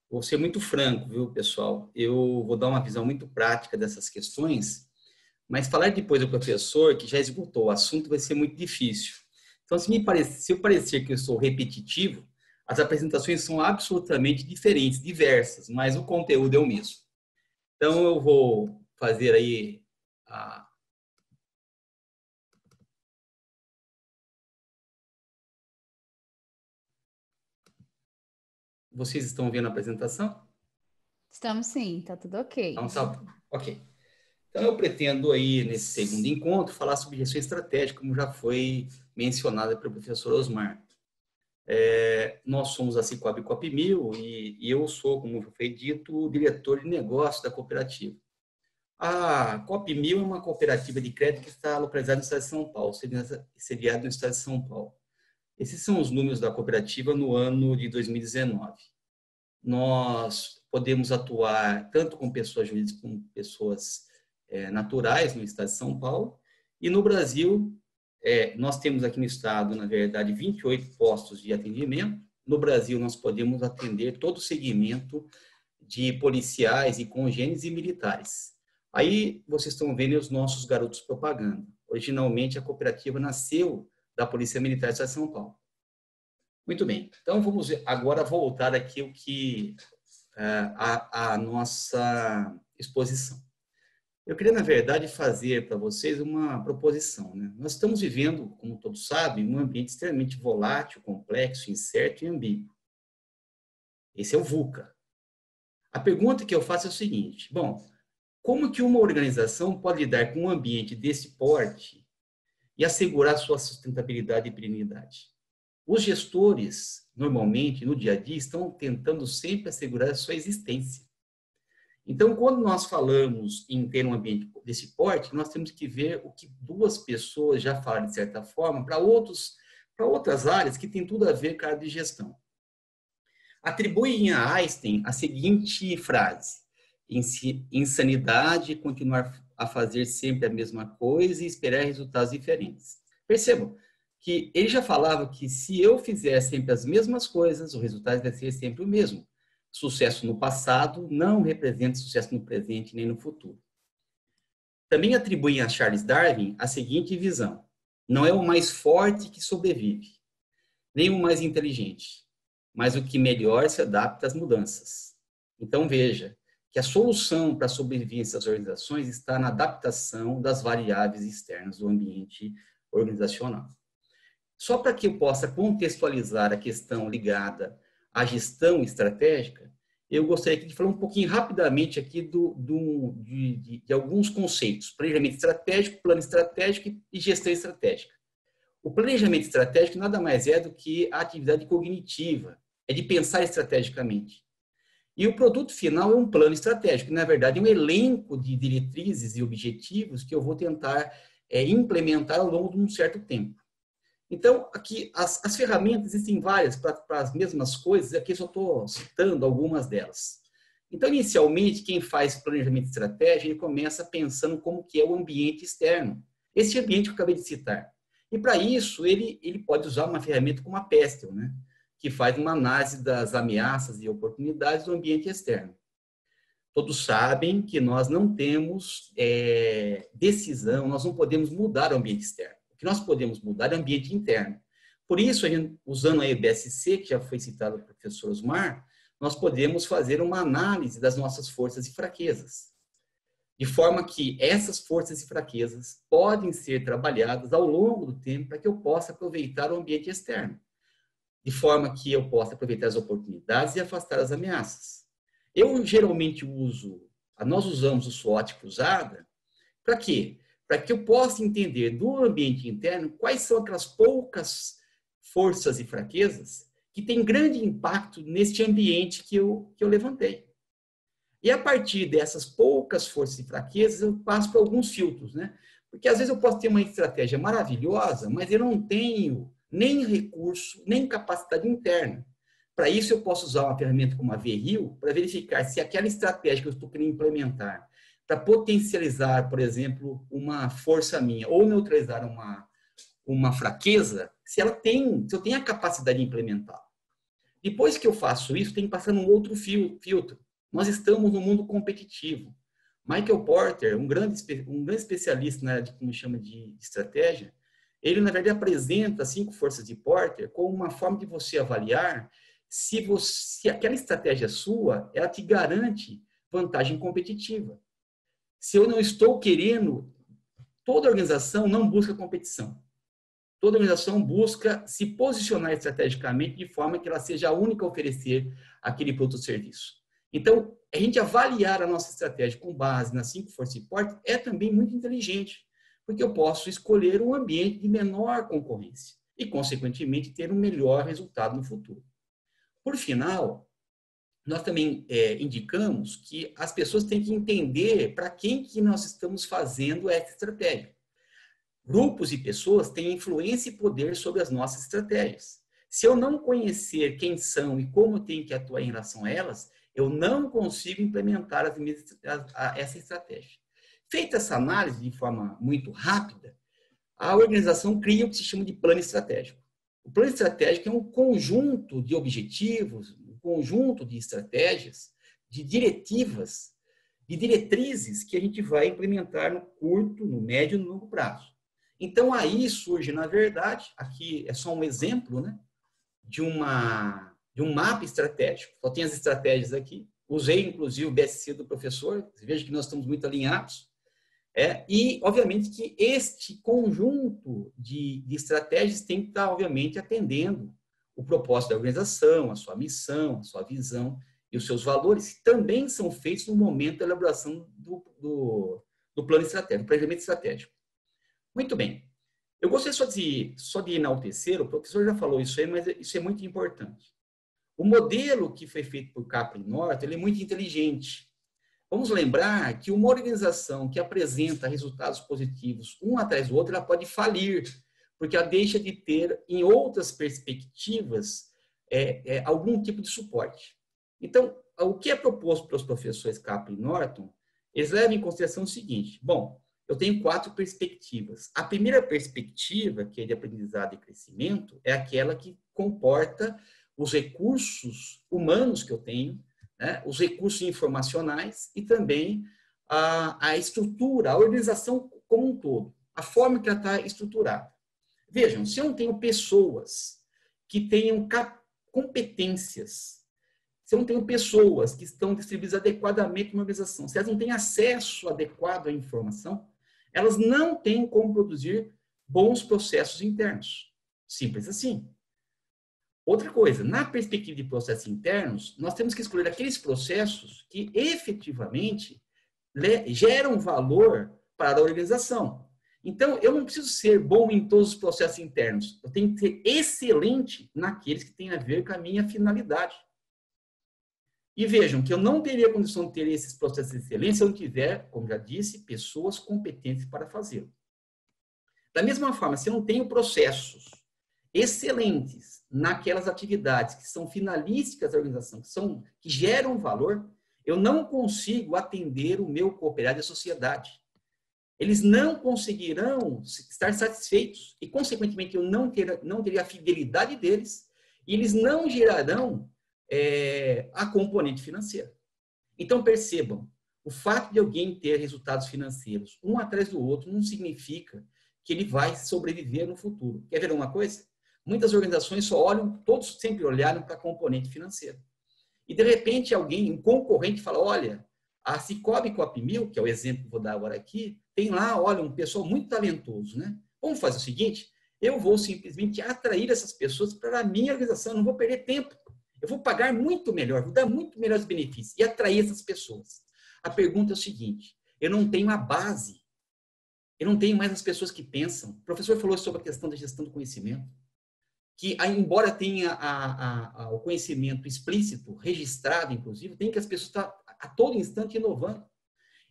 Vou ser muito franco, viu, pessoal? Eu vou dar uma visão muito prática dessas questões, mas falar depois do professor, que já esgotou o assunto, vai ser muito difícil. Então, se eu parecer que eu sou repetitivo, as apresentações são absolutamente diferentes, diversas, mas o conteúdo é o mesmo. Então, eu vou fazer aí a... Vocês estão vendo a apresentação? Estamos sim, tá tudo ok. Então, tá, ok. Então, eu pretendo aí, nesse segundo encontro, falar sobre gestão estratégica, como já foi mencionada pelo professor Osmar. Nós somos a Cicobi COP1000 e eu sou, como foi dito, o diretor de negócio da cooperativa. A COP1000 é uma cooperativa de crédito que está localizada no estado de São Paulo, sediada no estado de São Paulo. Esses são os números da cooperativa no ano de 2019. Nós podemos atuar tanto com pessoas jurídicas como pessoas naturais no estado de São Paulo. E no Brasil, nós temos aqui no estado, na verdade, 28 postos de atendimento. No Brasil, nós podemos atender todo o segmento de policiais e congêneres e militares. Aí, vocês estão vendo os nossos garotos propaganda. Originalmente, a cooperativa nasceu da Polícia Militar do estado de São Paulo. Muito bem. Então, vamos agora voltar aqui o que a nossa exposição. Eu queria, na verdade, fazer para vocês uma proposição, né? Nós estamos vivendo, como todos sabem, um ambiente extremamente volátil, complexo, incerto e ambíguo. Esse é o VUCA. A pergunta que eu faço é o seguinte: bom, como que uma organização pode lidar com um ambiente desse porte e assegurar sua sustentabilidade e perenidade? Os gestores, normalmente, no dia a dia, estão tentando sempre assegurar a sua existência. Então, quando nós falamos em ter um ambiente desse porte, nós temos que ver o que duas pessoas já falaram, de certa forma, para outras áreas que têm tudo a ver com a área de gestão. Atribuem a Einstein a seguinte frase: insanidade é continuar a fazer sempre a mesma coisa e esperar resultados diferentes. Percebam que ele já falava que se eu fizer sempre as mesmas coisas, o resultado vai ser sempre o mesmo. Sucesso no passado não representa sucesso no presente nem no futuro. Também atribuem a Charles Darwin a seguinte visão: não é o mais forte que sobrevive, nem o mais inteligente, mas o que melhor se adapta às mudanças. Então veja que a solução para a sobrevivência das organizações está na adaptação das variáveis externas do ambiente organizacional. Só para que eu possa contextualizar a questão ligada à gestão estratégica, eu gostaria de falar um pouquinho rapidamente aqui de alguns conceitos: planejamento estratégico, plano estratégico e gestão estratégica. O planejamento estratégico nada mais é do que a atividade cognitiva, é de pensar estrategicamente. E o produto final é um plano estratégico, que na verdade é um elenco de diretrizes e objetivos que eu vou tentar implementar ao longo de um certo tempo. Então, aqui, as ferramentas existem várias para as mesmas coisas, aqui eu só estou citando algumas delas. Então, inicialmente, quem faz planejamento estratégico, ele começa pensando como que é o ambiente externo. Esse ambiente que eu acabei de citar. E, para isso, ele pode usar uma ferramenta como a Pestel, né? Que faz uma análise das ameaças e oportunidades do ambiente externo. Todos sabem que nós não temos decisão, nós não podemos mudar o ambiente externo. O que nós podemos mudar é o ambiente interno. Por isso, usando a EBSC, que já foi citado pelo professor Osmar, nós podemos fazer uma análise das nossas forças e fraquezas. De forma que essas forças e fraquezas podem ser trabalhadas ao longo do tempo para que eu possa aproveitar o ambiente externo. De forma que eu possa aproveitar as oportunidades e afastar as ameaças. Eu geralmente nós usamos o SWOT cruzada, para quê? Para que eu possa entender do ambiente interno quais são aquelas poucas forças e fraquezas que têm grande impacto neste ambiente que eu levantei. E a partir dessas poucas forças e fraquezas, eu passo por alguns filtros, né? Porque às vezes eu posso ter uma estratégia maravilhosa, mas eu não tenho nem recurso, nem capacidade interna. Para isso, eu posso usar uma ferramenta como a VRIO para verificar se aquela estratégia que eu estou querendo implementar para potencializar, por exemplo, uma força minha ou neutralizar uma fraqueza, se eu tenho a capacidade de implementá-la. Depois que eu faço isso, tem que passar num outro filtro. Nós estamos no mundo competitivo. Michael Porter, um grande especialista na área de, como chama, de estratégia, ele, na verdade, apresenta 5 forças de Porter como uma forma de você avaliar se aquela estratégia sua, ela te garante vantagem competitiva. Se eu não estou querendo, toda organização não busca competição. Toda organização busca se posicionar estrategicamente de forma que ela seja a única a oferecer aquele produto ou serviço. Então, a gente avaliar a nossa estratégia com base nas 5 forças de Porter é também muito inteligente, porque eu posso escolher um ambiente de menor concorrência e, consequentemente, ter um melhor resultado no futuro. Por final, nós também indicamos que as pessoas têm que entender para quem que nós estamos fazendo essa estratégia. Grupos e pessoas têm influência e poder sobre as nossas estratégias. Se eu não conhecer quem são e como eu tenho que atuar em relação a elas, eu não consigo implementar essa estratégia. Feita essa análise de forma muito rápida, a organização cria o que se chama de plano estratégico. O plano estratégico é um conjunto de objetivos, um conjunto de estratégias, de diretivas, de diretrizes que a gente vai implementar no curto, no médio e no longo prazo. Então, aí surge, na verdade, aqui é só um exemplo, né, de um mapa estratégico. Só tem as estratégias aqui. Usei, inclusive, o BSC do professor. Veja que nós estamos muito alinhados. E, obviamente, que este conjunto de estratégias tem que estar, obviamente, atendendo o propósito da organização, a sua missão, a sua visão e os seus valores, que também são feitos no momento da elaboração do plano estratégico, do planejamento estratégico. Muito bem. Eu gostaria só de enaltecer, o professor já falou isso aí, mas isso é muito importante. O modelo que foi feito por Kaplan e Norton, ele é muito inteligente. Vamos lembrar que uma organização que apresenta resultados positivos um atrás do outro, ela pode falir, porque ela deixa de ter, em outras perspectivas, algum tipo de suporte. Então, o que é proposto pelos professores Kaplan e Norton, eles levam em consideração o seguinte: bom, eu tenho 4 perspectivas. A primeira perspectiva, que é de aprendizado e crescimento, é aquela que comporta os recursos humanos que eu tenho, né, os recursos informacionais e também a estrutura, a organização como um todo, a forma que ela está estruturada. Vejam, se eu não tenho pessoas que tenham competências, se eu não tenho pessoas que estão distribuídas adequadamente numa organização, se elas não têm acesso adequado à informação, elas não têm como produzir bons processos internos. Simples assim. Outra coisa, na perspectiva de processos internos, nós temos que escolher aqueles processos que efetivamente geram valor para a organização. Então, eu não preciso ser bom em todos os processos internos. Eu tenho que ser excelente naqueles que têm a ver com a minha finalidade. E vejam que eu não teria condição de ter esses processos de excelência se eu não tiver, como já disse, pessoas competentes para fazê-lo. Da mesma forma, se eu não tenho processos excelentes naquelas atividades que são finalísticas da organização, que geram valor, eu não consigo atender o meu cooperado e a sociedade. Eles não conseguirão estar satisfeitos e, consequentemente, eu não teria a fidelidade deles e eles não gerarão a componente financeira. Então, percebam, o fato de alguém ter resultados financeiros um atrás do outro não significa que ele vai sobreviver no futuro. Quer ver uma coisa? Muitas organizações só olham, todos sempre olharam para a componente financeira. E, de repente, um concorrente fala, olha, a Cicobi Copmil, que é o exemplo que eu vou dar agora aqui, tem lá, olha, um pessoal muito talentoso, né? Vamos fazer o seguinte, eu vou simplesmente atrair essas pessoas para a minha organização, não vou perder tempo. Eu vou pagar muito melhor, vou dar muito melhores benefícios e atrair essas pessoas. A pergunta é o seguinte, eu não tenho a base, eu não tenho mais as pessoas que pensam. O professor falou sobre a questão da gestão do conhecimento, que embora tenha o conhecimento explícito, registrado, inclusive, tem que as pessoas estar a todo instante inovando.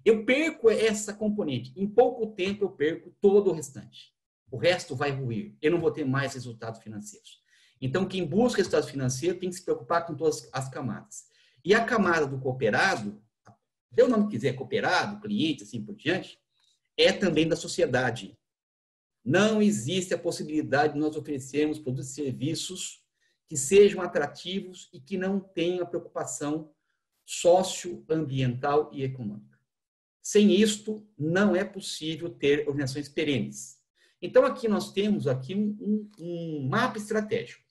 Eu perco essa componente. Em pouco tempo, eu perco todo o restante. O resto vai ruir. Eu não vou ter mais resultados financeiros. Então, quem busca resultados financeiros tem que se preocupar com todas as camadas. E a camada do cooperado, dê o nome que quiser, cooperado, cliente, assim por diante, é também da sociedade. Não existe a possibilidade de nós oferecermos produtos e serviços que sejam atrativos e que não tenham a preocupação socioambiental e econômica. Sem isto, não é possível ter organizações perenes. Então, aqui nós temos aqui um mapa estratégico.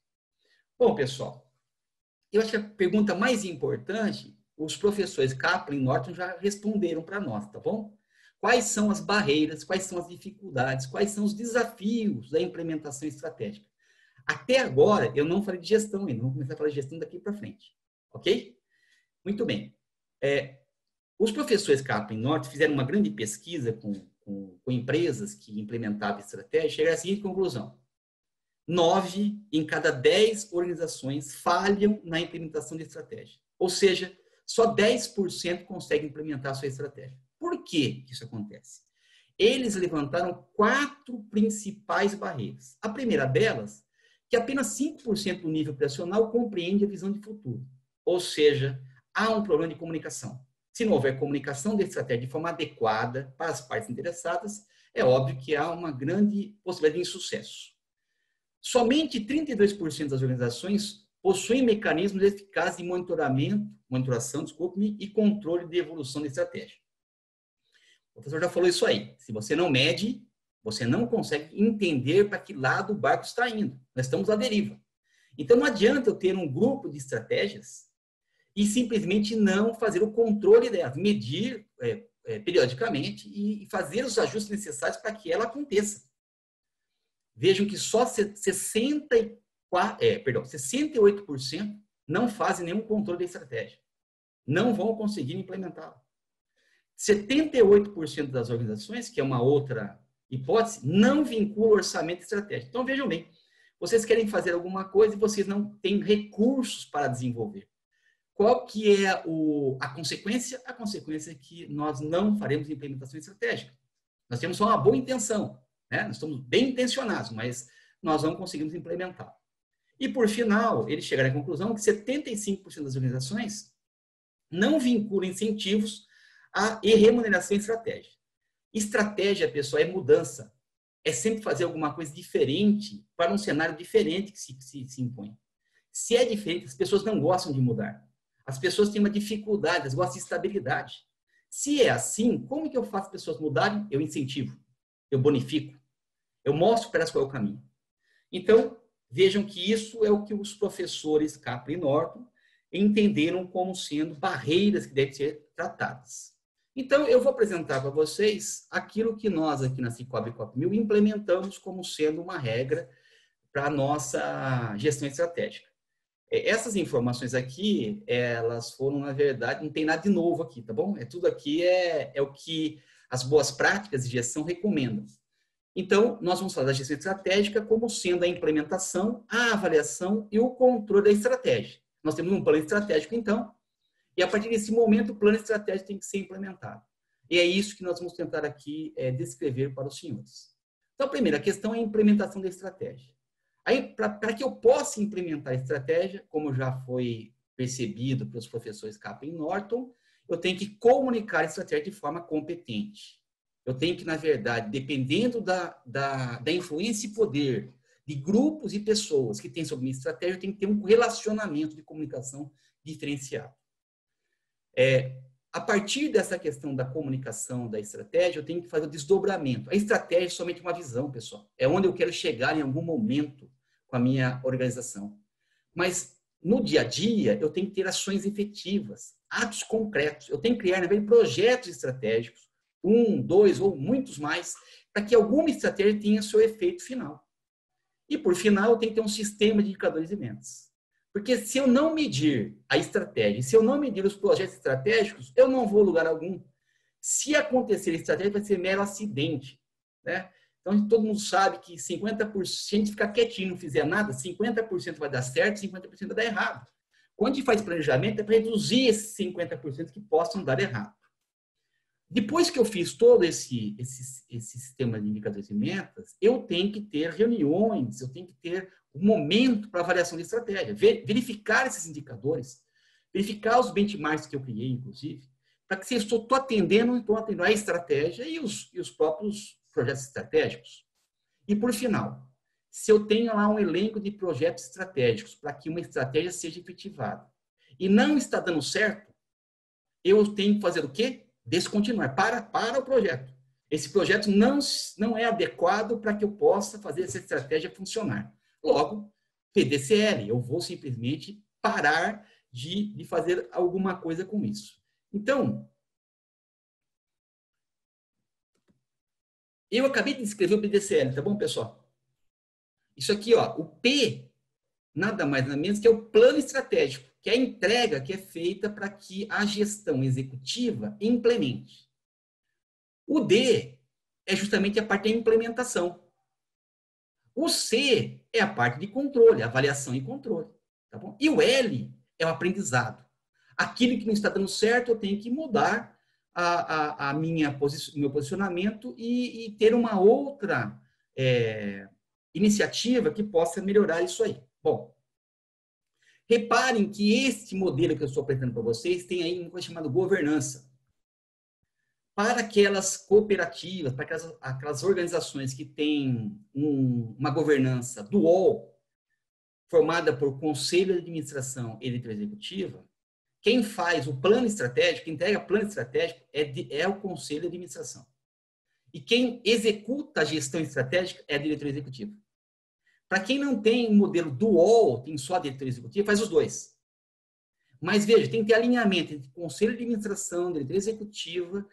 Bom, pessoal, eu acho que a pergunta mais importante, os professores Kaplan e Norton já responderam para nós, tá bom? Quais são as barreiras, quais são as dificuldades, quais são os desafios da implementação estratégica. Até agora, eu não falei de gestão ainda, vamos começar a falar de gestão daqui para frente, ok? Muito bem. Os professores Kaplan e Norton fizeram uma grande pesquisa com empresas que implementavam estratégia e chegaram à seguinte conclusão. 9 em cada 10 organizações falham na implementação de estratégia. Ou seja, só 10% conseguem implementar a sua estratégia. Por que isso acontece? Eles levantaram 4 principais barreiras. A primeira delas, que apenas 5% do nível operacional compreende a visão de futuro. Ou seja, há um problema de comunicação. Se não houver comunicação da estratégia de forma adequada para as partes interessadas, é óbvio que há uma grande possibilidade de insucesso. Somente 32% das organizações possuem mecanismos eficazes de monitoração, e controle de evolução da estratégia. O professor já falou isso aí. Se você não mede, você não consegue entender para que lado o barco está indo. Nós estamos à deriva. Então, não adianta eu ter um grupo de estratégias e simplesmente não fazer o controle delas, medir periodicamente e fazer os ajustes necessários para que ela aconteça. Vejam que só 68% não fazem nenhum controle da estratégia. Não vão conseguir implementá-la. 78% das organizações, que é uma outra hipótese, não vinculam orçamento estratégico. Então, vejam bem, vocês querem fazer alguma coisa e vocês não têm recursos para desenvolver. Qual que é a consequência? A consequência é que nós não faremos implementação estratégica. Nós temos só uma boa intenção, né? Nós estamos bem intencionados, mas nós não conseguimos implementar. E, por final, eles chegaram à conclusão que 75% das organizações não vinculam incentivos e remuneração e estratégia. Estratégia, pessoal, é mudança. É sempre fazer alguma coisa diferente para um cenário diferente que se impõe. Se é diferente, as pessoas não gostam de mudar. As pessoas têm uma dificuldade, elas gostam de estabilidade. Se é assim, como que eu faço as pessoas mudarem? Eu incentivo, eu bonifico, eu mostro para elas qual é o caminho. Então, vejam que isso é o que os professores Kaplan e Norton entenderam como sendo barreiras que devem ser tratadas. Então, eu vou apresentar para vocês aquilo que nós aqui na Cicobi Copmil implementamos como sendo uma regra para a nossa gestão estratégica. Essas informações aqui, elas foram, na verdade, não tem nada de novo aqui, tá bom? Tudo aqui é o que as boas práticas de gestão recomendam. Então, nós vamos falar da gestão estratégica como sendo a implementação, a avaliação e o controle da estratégia. Nós temos um plano estratégico, então, e a partir desse momento o plano estratégico tem que ser implementado. E é isso que nós vamos tentar aqui descrever para os senhores. Então, a primeira questão é a implementação da estratégia. Aí, para que eu possa implementar a estratégia, como já foi percebido pelos professores Kaplan e Norton, eu tenho que comunicar a estratégia de forma competente. Eu tenho que, na verdade, dependendo da influência e poder de grupos e pessoas que têm sobre minha estratégia, eu tenho que ter um relacionamento de comunicação diferenciado. A partir dessa questão da comunicação da estratégia, eu tenho que fazer o desdobramento. A estratégia é somente uma visão, pessoal. É onde eu quero chegar em algum momento com a minha organização. Mas, no dia a dia, eu tenho que ter ações efetivas, atos concretos. Eu tenho que criar, na verdade, projetos estratégicos, 1, 2 ou muitos mais, para que alguma estratégia tenha seu efeito final. E, por final, eu tenho que ter um sistema de indicadores e metas. Porque se eu não medir a estratégia, se eu não medir os projetos estratégicos, eu não vou a lugar algum. Se acontecer a estratégia, vai ser mero acidente, né? Então, todo mundo sabe que 50%, se a gente ficar quietinho e não fizer nada, 50% vai dar certo, 50% vai dar errado. Quando a gente faz planejamento, é para reduzir esses 50% que possam dar errado. Depois que eu fiz todo esse sistema de indicadores e metas, eu tenho que ter reuniões, eu tenho que ter um momento para avaliação de estratégia, verificar esses indicadores, verificar os benchmarks que eu criei, inclusive, para que se eu estou atendendo, então atendendo a estratégia e os próprios projetos estratégicos. E, por final, se eu tenho lá um elenco de projetos estratégicos para que uma estratégia seja efetivada e não está dando certo, eu tenho que fazer o quê? Descontinuar, para o projeto. Esse projeto não é adequado para que eu possa fazer essa estratégia funcionar. Logo, PDCL, eu vou simplesmente parar de fazer alguma coisa com isso. Então, eu acabei de descrever o PDCL, tá bom, pessoal? Isso aqui, ó, o P, nada mais nada menos que é o plano estratégico, que é a entrega que é feita para que a gestão executiva implemente. O D é justamente a parte da implementação. O C é a parte de controle, avaliação e controle. Tá bom? E o L é o aprendizado. Aquilo que não está dando certo, eu tenho que mudar meu posicionamento e ter uma outra iniciativa que possa melhorar isso aí. Bom, reparem que este modelo que eu estou apresentando para vocês tem aí uma coisa chamada governança. Para aquelas cooperativas, para aquelas organizações que têm uma governança dual, formada por conselho de administração e diretoria executiva, quem faz o plano estratégico, quem entrega o plano estratégico é o conselho de administração. E quem executa a gestão estratégica é a diretoria executiva. Para quem não tem um modelo dual, tem só a diretoria executiva, faz os dois. Mas veja, tem que ter alinhamento entre conselho de administração, diretoria executiva.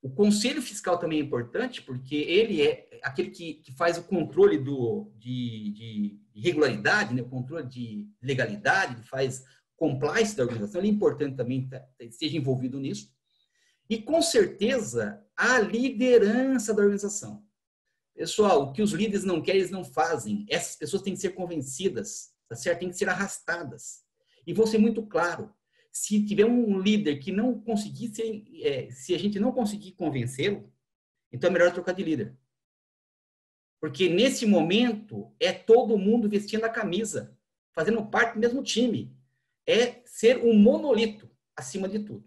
O conselho fiscal também é importante, porque ele é aquele que faz o controle de regularidade, né? O controle de legalidade, ele faz compliance da organização, ele é importante também que esteja envolvido nisso. E, com certeza, a liderança da organização. Pessoal, o que os líderes não querem, eles não fazem. Essas pessoas têm que ser convencidas, tá certo? Têm que ser arrastadas. E vou ser muito claro, se tiver um líder que não conseguir se a gente não conseguir convencê-lo, então é melhor trocar de líder. Porque nesse momento é todo mundo vestindo a camisa, fazendo parte do mesmo time. É ser um monolito acima de tudo.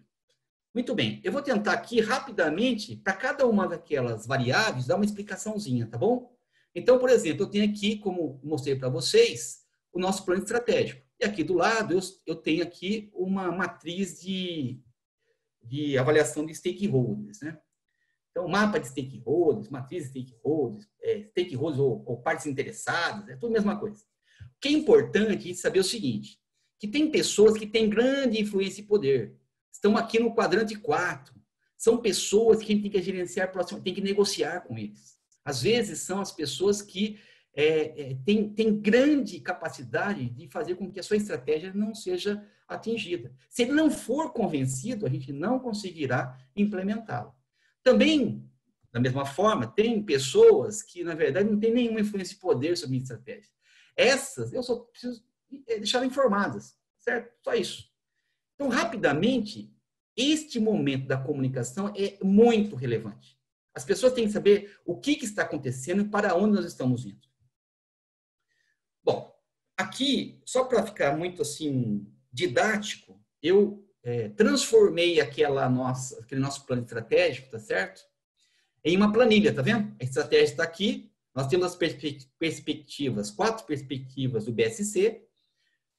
Muito bem, eu vou tentar aqui rapidamente, para cada uma daquelas variáveis, dar uma explicaçãozinha, tá bom? Então, por exemplo, eu tenho aqui, como mostrei para vocês, o nosso plano estratégico. E aqui do lado, eu tenho aqui uma matriz de avaliação de stakeholders, né? Então, mapa de stakeholders, matriz de stakeholders, stakeholders ou partes interessadas, é tudo a mesma coisa. O que é importante é saber o seguinte, que tem pessoas que têm grande influência e poder. Estão aqui no quadrante 4. São pessoas que a gente tem que gerenciar, tem que negociar com eles. Às vezes, são as pessoas que têm grande capacidade de fazer com que a sua estratégia não seja atingida. Se ele não for convencido, a gente não conseguirá implementá-lo. Também, da mesma forma, tem pessoas que, na verdade, não têm nenhuma influência e poder sobre a minha estratégia. Essas, eu só preciso deixá-las informadas, certo? Só isso. Então, rapidamente, este momento da comunicação é muito relevante. As pessoas têm que saber o que está acontecendo e para onde nós estamos indo. Bom, aqui, só para ficar muito assim didático, eu transformei aquele nosso plano estratégico, tá certo? Em uma planilha, tá vendo? A estratégia está aqui, nós temos as perspectivas, 4 perspectivas do BSC.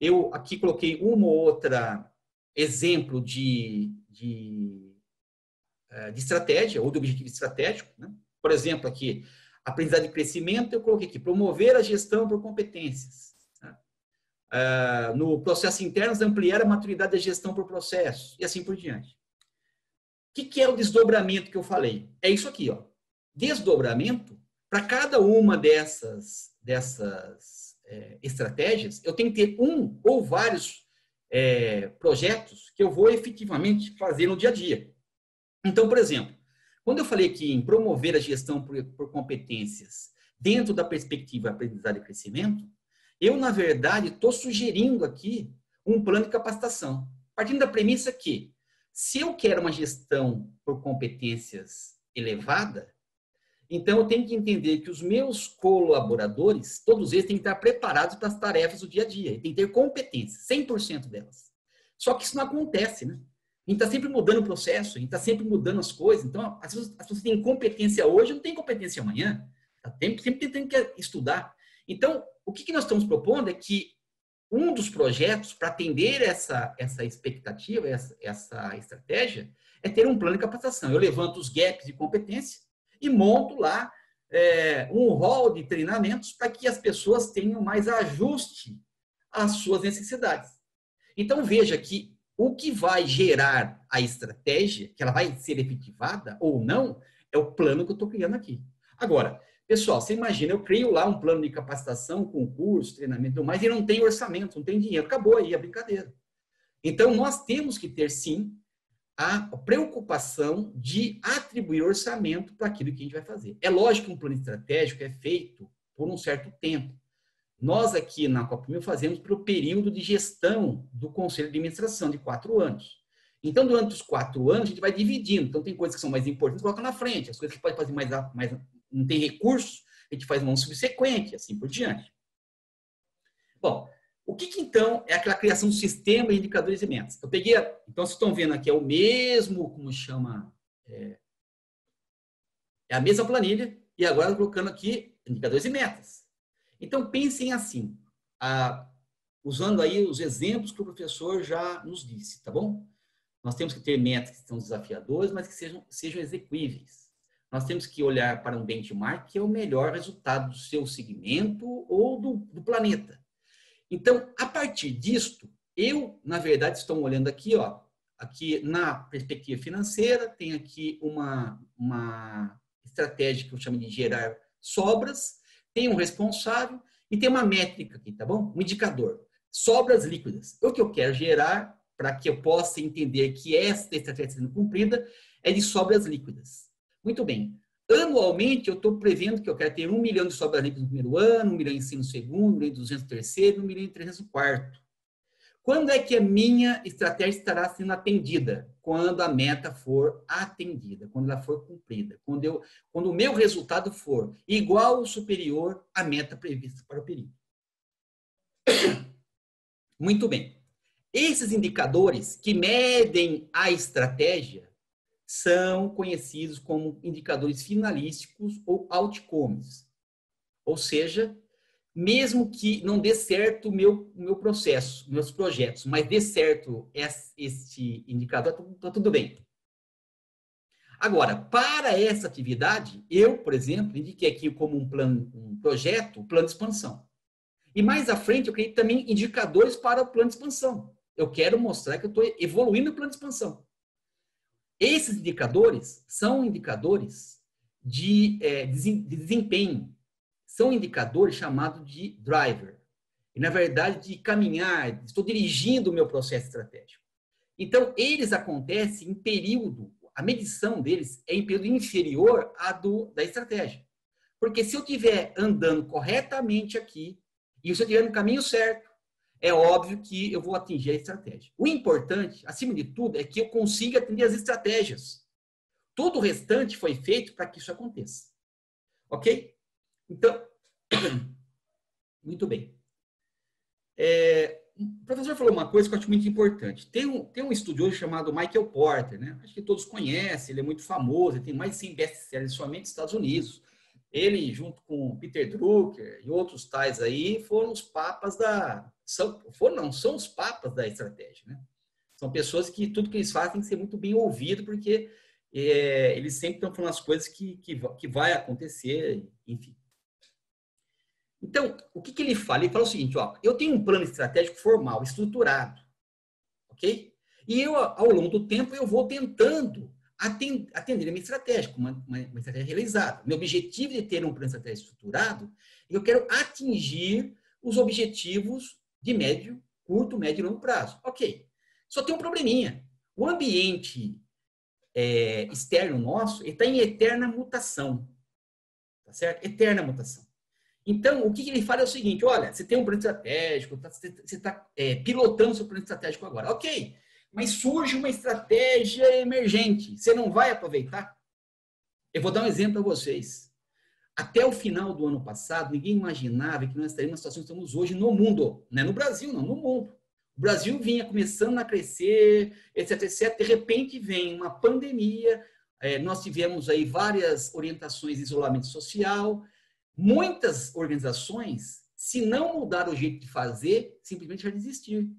Eu aqui coloquei uma ou outra exemplo de estratégia ou de objetivo estratégico, né? Por exemplo, aqui, aprendizagem de crescimento, eu coloquei aqui, promover a gestão por competências. Né? No processo interno, ampliar a maturidade da gestão por processo, e assim por diante. O que é o desdobramento que eu falei? É isso aqui, ó. Desdobramento, para cada uma dessas estratégias, eu tenho que ter um ou vários projetos que eu vou efetivamente fazer no dia a dia. Então, por exemplo, quando eu falei aqui em promover a gestão por competências dentro da perspectiva aprendizagem e crescimento, eu, na verdade, estou sugerindo aqui um plano de capacitação. Partindo da premissa que, se eu quero uma gestão por competências elevada, então eu tenho que entender que os meus colaboradores, todos eles têm que estar preparados para as tarefas do dia a dia. Tem que ter competência, 100% delas. Só que isso não acontece, né? A gente está sempre mudando o processo, a gente está sempre mudando as coisas. Então, as pessoas têm competência hoje, não têm competência amanhã. Sempre tem que estudar. Então, o que nós estamos propondo é que um dos projetos para atender essa expectativa, essa estratégia, é ter um plano de capacitação. Eu levanto os gaps de competência e monto lá um rol de treinamentos para que as pessoas tenham mais ajuste às suas necessidades. Então, veja que o que vai gerar a estratégia, que ela vai ser efetivada ou não, é o plano que eu estou criando aqui. Agora, pessoal, você imagina, eu crio lá um plano de capacitação, concurso, treinamento, mas ele não tem orçamento, não tem dinheiro. Acabou aí a brincadeira. Então, nós temos que ter, sim, a preocupação de atribuir orçamento para aquilo que a gente vai fazer. É lógico que um plano estratégico é feito por um certo tempo. Nós aqui na Copamil fazemos pelo período de gestão do Conselho de Administração, de 4 anos. Então, durante os 4 anos, a gente vai dividindo. Então, tem coisas que são mais importantes, coloca na frente. As coisas que pode fazer mais não tem recursos, a gente faz uma subsequente, assim por diante. Bom, o que então é aquela criação do sistema de indicadores e metas? Eu peguei, então vocês estão vendo aqui, é o mesmo, como chama, é a mesma planilha, e agora colocando aqui indicadores e metas. Então pensem assim, usando aí os exemplos que o professor já nos disse, tá bom? Nós temos que ter metas que são desafiadoras, mas que sejam execuíveis. nós temos que olhar para um benchmark que é o melhor resultado do seu segmento ou do planeta. Então, a partir disto, eu, na verdade, estou olhando aqui, ó, aqui na perspectiva financeira, tem aqui uma estratégia que eu chamo de gerar sobras, tem um responsável e tem uma métrica aqui, tá bom? Um indicador. Sobras líquidas. O que eu quero gerar, para que eu possa entender que esta estratégia está sendo cumprida, é de sobras líquidas. Muito bem. Anualmente, eu estou prevendo que eu quero ter 1 milhão de sobras líquidas no primeiro ano, 1 milhão e 100 no segundo, 1 milhão e 200 no terceiro, 1 milhão e 300 no quarto. Quando é que a minha estratégia estará sendo atendida? Quando a meta for atendida, quando ela for cumprida, quando o meu resultado for igual ou superior à meta prevista para o período. Muito bem. Esses indicadores que medem a estratégia são conhecidos como indicadores finalísticos ou outcomes. Ou seja, mesmo que não dê certo o meu processo, meus projetos, mas dê certo este indicador, está tudo bem. Agora, para essa atividade, eu, por exemplo, indiquei aqui como um projeto, o plano de expansão. E mais à frente, eu criei também indicadores para o plano de expansão. Eu quero mostrar que eu estou evoluindo o plano de expansão. Esses indicadores são indicadores de desempenho. São indicadores chamados de driver. E, na verdade, de caminhar, estou dirigindo o meu processo estratégico. Então, eles acontecem em período, a medição deles é em período inferior à da estratégia. Porque se eu estiver andando corretamente aqui, e se eu estiver no caminho certo, é óbvio que eu vou atingir a estratégia. O importante, acima de tudo, é que eu consiga atender as estratégias. Todo o restante foi feito para que isso aconteça. Ok? Então, muito bem. O professor falou uma coisa que eu acho muito importante. Tem um estudioso chamado Michael Porter, né? Acho que todos conhecem, ele é muito famoso, ele tem mais de 100 best-sellers somente nos Estados Unidos. Ele, junto com Peter Drucker e outros tais aí, foram os papas são os papas da estratégia, né? São pessoas que tudo que eles fazem tem que ser muito bem ouvido, porque eles sempre estão falando as coisas que vai acontecer, enfim. Então, o que ele fala? Ele fala o seguinte, ó, eu tenho um plano estratégico formal, estruturado, ok? E eu, ao longo do tempo, eu vou tentando atender a minha estratégia, uma estratégia realizada. Meu objetivo de ter um plano estratégico estruturado, eu quero atingir os objetivos de médio, curto, médio e longo prazo. Ok. Só tem um probleminha. O ambiente externo nosso está em eterna mutação. Tá certo? Eterna mutação. Então, o que ele fala é o seguinte, olha, você tem um plano estratégico, você está pilotando seu plano estratégico agora. Ok, mas surge uma estratégia emergente, você não vai aproveitar? Eu vou dar um exemplo para vocês. Até o final do ano passado, ninguém imaginava que nós estaríamos na situação que estamos hoje no mundo. Não é no Brasil, não, no mundo. O Brasil vinha começando a crescer, etc, etc. De repente vem uma pandemia, nós tivemos aí várias orientações de isolamento social. Muitas organizações, se não mudar o jeito de fazer, simplesmente vai desistir.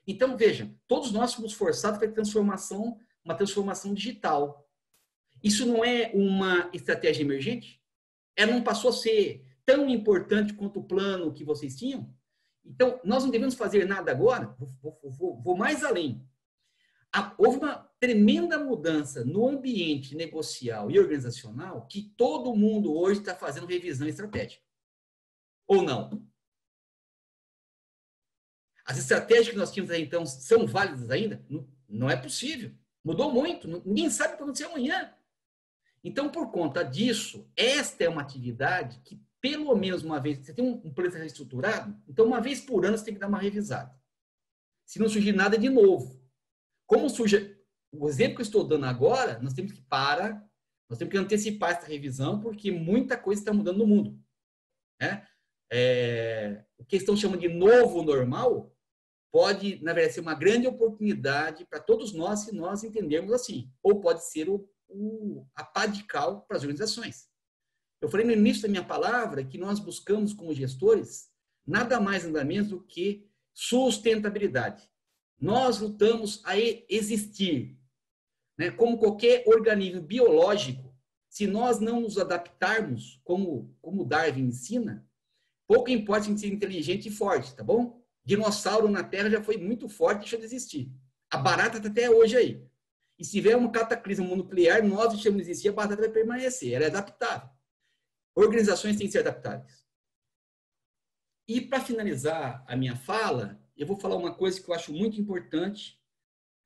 Então, vejam, todos nós fomos forçados para uma transformação digital. Isso não é uma estratégia emergente? Ela não passou a ser tão importante quanto o plano que vocês tinham? Então, nós não devemos fazer nada agora? Vou mais além. Houve uma tremenda mudança no ambiente negocial e organizacional que todo mundo hoje está fazendo revisão estratégica. Ou não? As estratégias que nós tínhamos até então são válidas ainda? Não é possível. Mudou muito. Ninguém sabe o que vai acontecer amanhã. Então, por conta disso, esta é uma atividade que, pelo menos uma vez, você tem um plano estruturado, então uma vez por ano você tem que dar uma revisada. Se não surgir nada de novo. Como surge o exemplo que eu estou dando agora, nós temos que antecipar essa revisão, porque muita coisa está mudando no mundo. Né? O que estão chamando de novo normal pode, na verdade, ser uma grande oportunidade para todos nós, se nós entendermos assim. Ou pode ser a pá de cal para as organizações. Eu falei no início da minha palavra que nós buscamos, como gestores, nada mais, nada menos do que sustentabilidade. Nós lutamos a existir. Né? Como qualquer organismo biológico, se nós não nos adaptarmos como Darwin ensina, pouco importa a gente ser inteligente e forte, tá bom? Dinossauro na Terra já foi muito forte, deixou de existir. A barata está até hoje aí. E se tiver um cataclismo nuclear, nós deixamos de existir, a barata vai permanecer. Ela é adaptável. Organizações têm que ser adaptáveis. E para finalizar a minha fala, eu vou falar uma coisa que eu acho muito importante,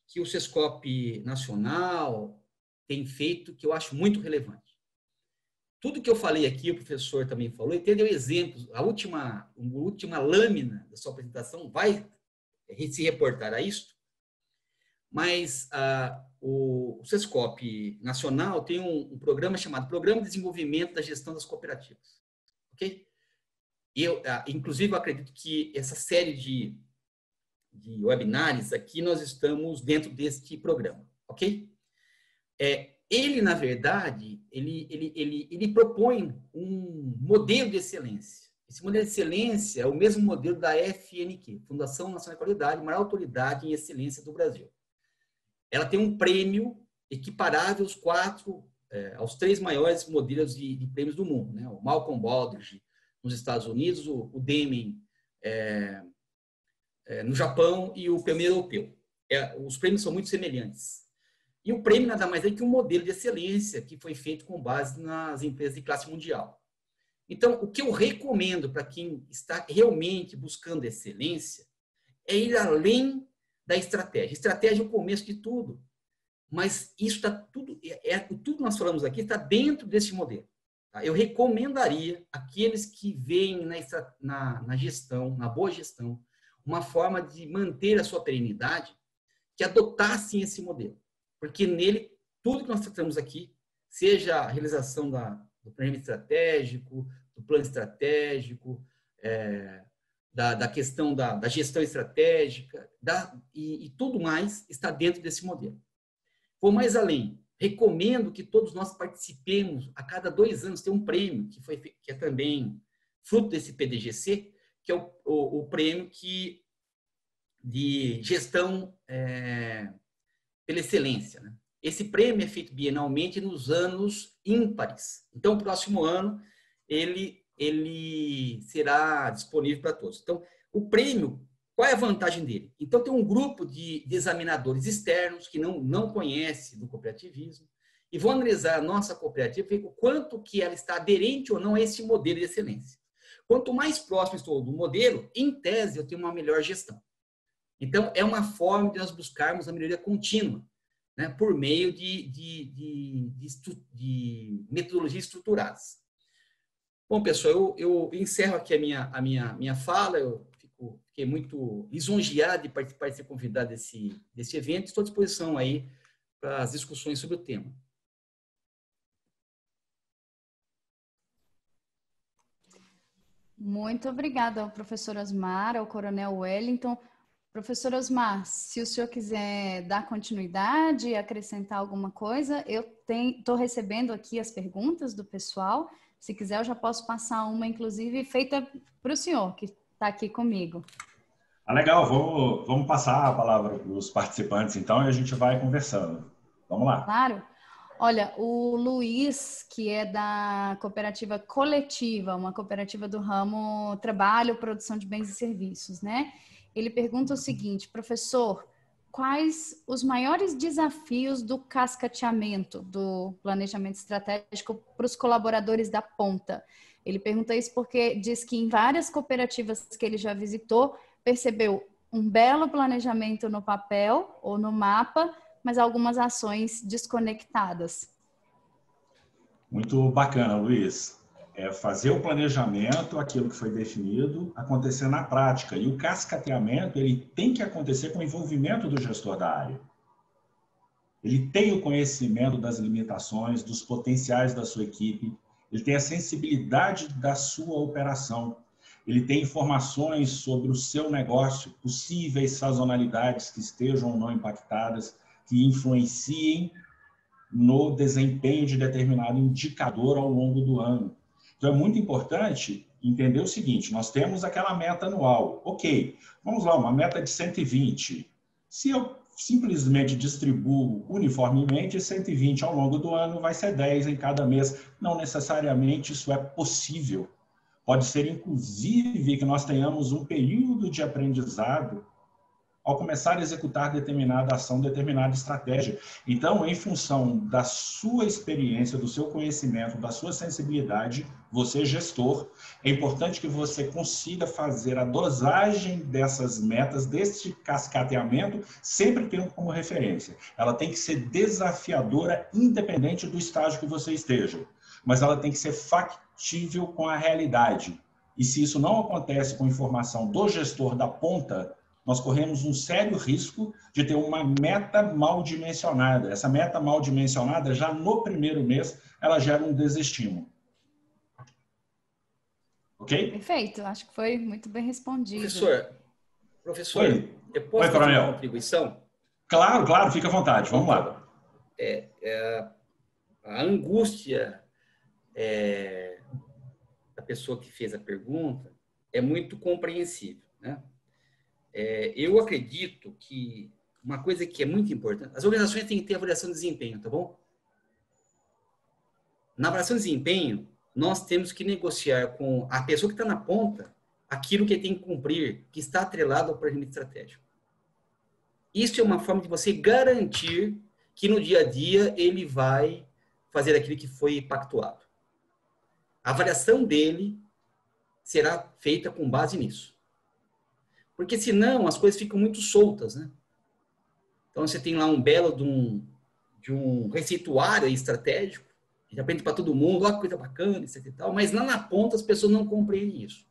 que o SESCOP Nacional tem feito, que eu acho muito relevante. Tudo que eu falei aqui, o professor também falou, e deu exemplos. A última lâmina da sua apresentação vai se reportar a isso, mas o SESCOP Nacional tem um programa chamado Programa de Desenvolvimento da Gestão das Cooperativas. Ok? E eu, inclusive, eu acredito que essa série de webinários aqui, nós estamos dentro deste programa. Ok? Ele, na verdade, ele propõe um modelo de excelência. Esse modelo de excelência é o mesmo modelo da FNQ, Fundação Nacional de Qualidade, maior autoridade em excelência do Brasil. Ela tem um prêmio equiparável aos 3 maiores modelos de prêmios do mundo, né? O Malcolm Baldrige nos Estados Unidos, o Deming no Japão e o Prêmio Europeu. Os prêmios são muito semelhantes. E o prêmio nada mais é que um modelo de excelência que foi feito com base nas empresas de classe mundial. Então, o que eu recomendo para quem está realmente buscando excelência é ir além da estratégia. Estratégia é o começo de tudo. Mas isso está tudo que nós falamos aqui está dentro desse modelo. Tá? Eu recomendaria aqueles que veem na gestão, na boa gestão, uma forma de manter a sua perenidade, que adotassem esse modelo. Porque nele, tudo que nós tratamos aqui, seja a realização do programa estratégico, do plano estratégico, da questão da gestão estratégica, e tudo mais está dentro desse modelo. Vou mais além. Recomendo que todos nós participemos, a cada 2 anos, tem um prêmio, que é também fruto desse PDGC, que é o prêmio de gestão pela excelência. Né? Esse prêmio é feito bienalmente nos anos ímpares. Então, o próximo ano, ele será disponível para todos. Então, o prêmio, qual é a vantagem dele? Então, tem um grupo de examinadores externos que não conhecem do cooperativismo e vão analisar a nossa cooperativa e ver o quanto que ela está aderente ou não a esse modelo de excelência. Quanto mais próximo estou do modelo, em tese, eu tenho uma melhor gestão. Então, é uma forma de nós buscarmos a melhoria contínua, né, por meio de metodologias estruturadas. Bom, pessoal, eu encerro aqui a minha fala. Eu fiquei muito lisonjeado de participar e ser convidado desse evento. Estou à disposição aí para as discussões sobre o tema. Muito obrigada ao professor Osmar, ao coronel Wellington. Professor Osmar, se o senhor quiser dar continuidade, acrescentar alguma coisa, eu estou recebendo aqui as perguntas do pessoal. Se quiser, eu já posso passar uma, inclusive, feita para o senhor, que está aqui comigo. Legal, vamos passar a palavra para os participantes, então, e a gente vai conversando. Vamos lá. Claro. Olha, o Luiz, que é da cooperativa Coletiva, uma cooperativa do ramo trabalho, produção de bens e serviços, né? Ele pergunta o seguinte: professor, quais os maiores desafios do cascateamento, do planejamento estratégico para os colaboradores da ponta? Ele pergunta isso porque diz que em várias cooperativas que ele já visitou, percebeu um belo planejamento no papel ou no mapa, mas algumas ações desconectadas. Muito bacana, Luiz. Fazer o planejamento, aquilo que foi definido, acontecer na prática. E o cascateamento, ele tem que acontecer com o envolvimento do gestor da área. Ele tem o conhecimento das limitações, dos potenciais da sua equipe, ele tem a sensibilidade da sua operação, ele tem informações sobre o seu negócio, possíveis sazonalidades que estejam ou não impactadas, que influenciem no desempenho de determinado indicador ao longo do ano. Então, é muito importante entender o seguinte: nós temos aquela meta anual. Ok, vamos lá, uma meta de 120. Se eu simplesmente distribuo uniformemente 120 ao longo do ano, vai ser 10 em cada mês. Não necessariamente isso é possível. Pode ser, inclusive, que nós tenhamos um período de aprendizado ao começar a executar determinada ação, determinada estratégia. Então, em função da sua experiência, do seu conhecimento, da sua sensibilidade, você, gestor, é importante que você consiga fazer a dosagem dessas metas, desse cascateamento, sempre tendo como referência. Ela tem que ser desafiadora, independente do estágio que você esteja, mas ela tem que ser factível com a realidade. E se isso não acontece com informação do gestor da ponta, nós corremos um sério risco de ter uma meta mal dimensionada. Essa meta mal dimensionada, já no primeiro mês, ela gera um desestímulo. Ok? Perfeito, acho que foi muito bem respondido. Professor, Oi. eu posso fazer uma contribuição? Claro, claro, fica à vontade, vamos lá. A angústia da pessoa que fez a pergunta é muito compreensível, né? Eu acredito que uma coisa que é muito importante, as organizações têm que ter avaliação de desempenho, tá bom? Na avaliação de desempenho, nós temos que negociar com a pessoa que está na ponta aquilo que ele tem que cumprir, que está atrelado ao planejamento estratégico. Isso é uma forma de você garantir que no dia a dia ele vai fazer aquilo que foi pactuado. A avaliação dele será feita com base nisso. Porque senão as coisas ficam muito soltas, né? Então você tem lá um belo de um receituário estratégico, que aprende para todo mundo, ó, que coisa bacana, etc e tal, mas lá na ponta as pessoas não compreendem isso.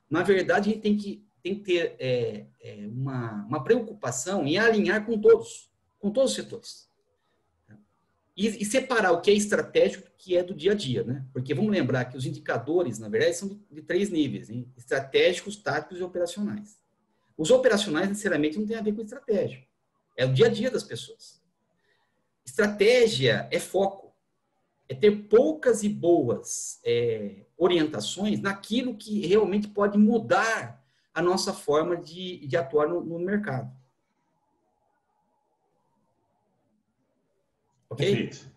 Na verdade, a gente tem que ter uma preocupação em alinhar com todos os setores. E separar o que é estratégico do que é do dia a dia, né? Porque vamos lembrar que os indicadores, na verdade, são de 3 níveis, hein? Estratégicos, táticos e operacionais. Os operacionais, necessariamente, não tem a ver com estratégia. É o dia a dia das pessoas. Estratégia é foco. É ter poucas e boas orientações naquilo que realmente pode mudar a nossa forma de atuar no mercado. Ok? Perfeito.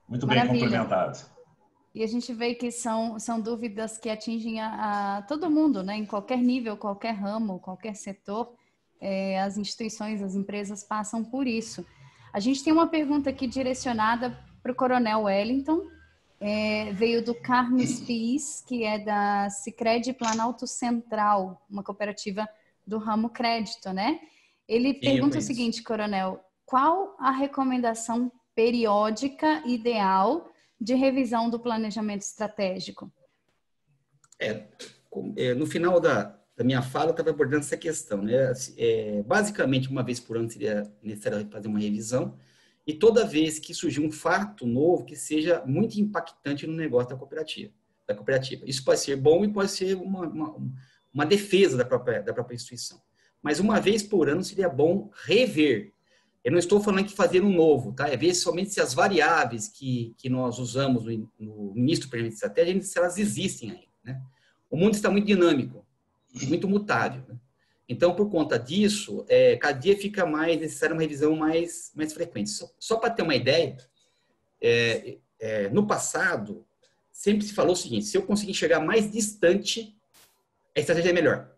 Muito bem complementado. E a gente vê que são dúvidas que atingem a todo mundo, né? Em qualquer nível, qualquer ramo, qualquer setor, as instituições, as empresas passam por isso. A gente tem uma pergunta aqui direcionada para o Coronel Wellington. Veio do Carmes Pis, que é da Sicredi Planalto Central, uma cooperativa do ramo crédito, né? Ele pergunta o seguinte, Coronel: qual a recomendação periódica ideal de revisão do planejamento estratégico? No final da minha fala, eu estava abordando essa questão, né? Basicamente, uma vez por ano seria necessário fazer uma revisão, e toda vez que surgir um fato novo que seja muito impactante no negócio da cooperativa. Isso pode ser bom e pode ser uma defesa da própria instituição. Mas uma vez por ano seria bom rever. Eu não estou falando que fazer um novo, tá? É ver somente se as variáveis que nós usamos no início do planejamento de estratégia, se elas existem ainda, né? O mundo está muito dinâmico, muito mutável, né? Então, por conta disso, cada dia fica mais necessária uma revisão mais frequente. Só para ter uma ideia, no passado, sempre se falou o seguinte: se eu conseguir chegar mais distante, a estratégia é melhor,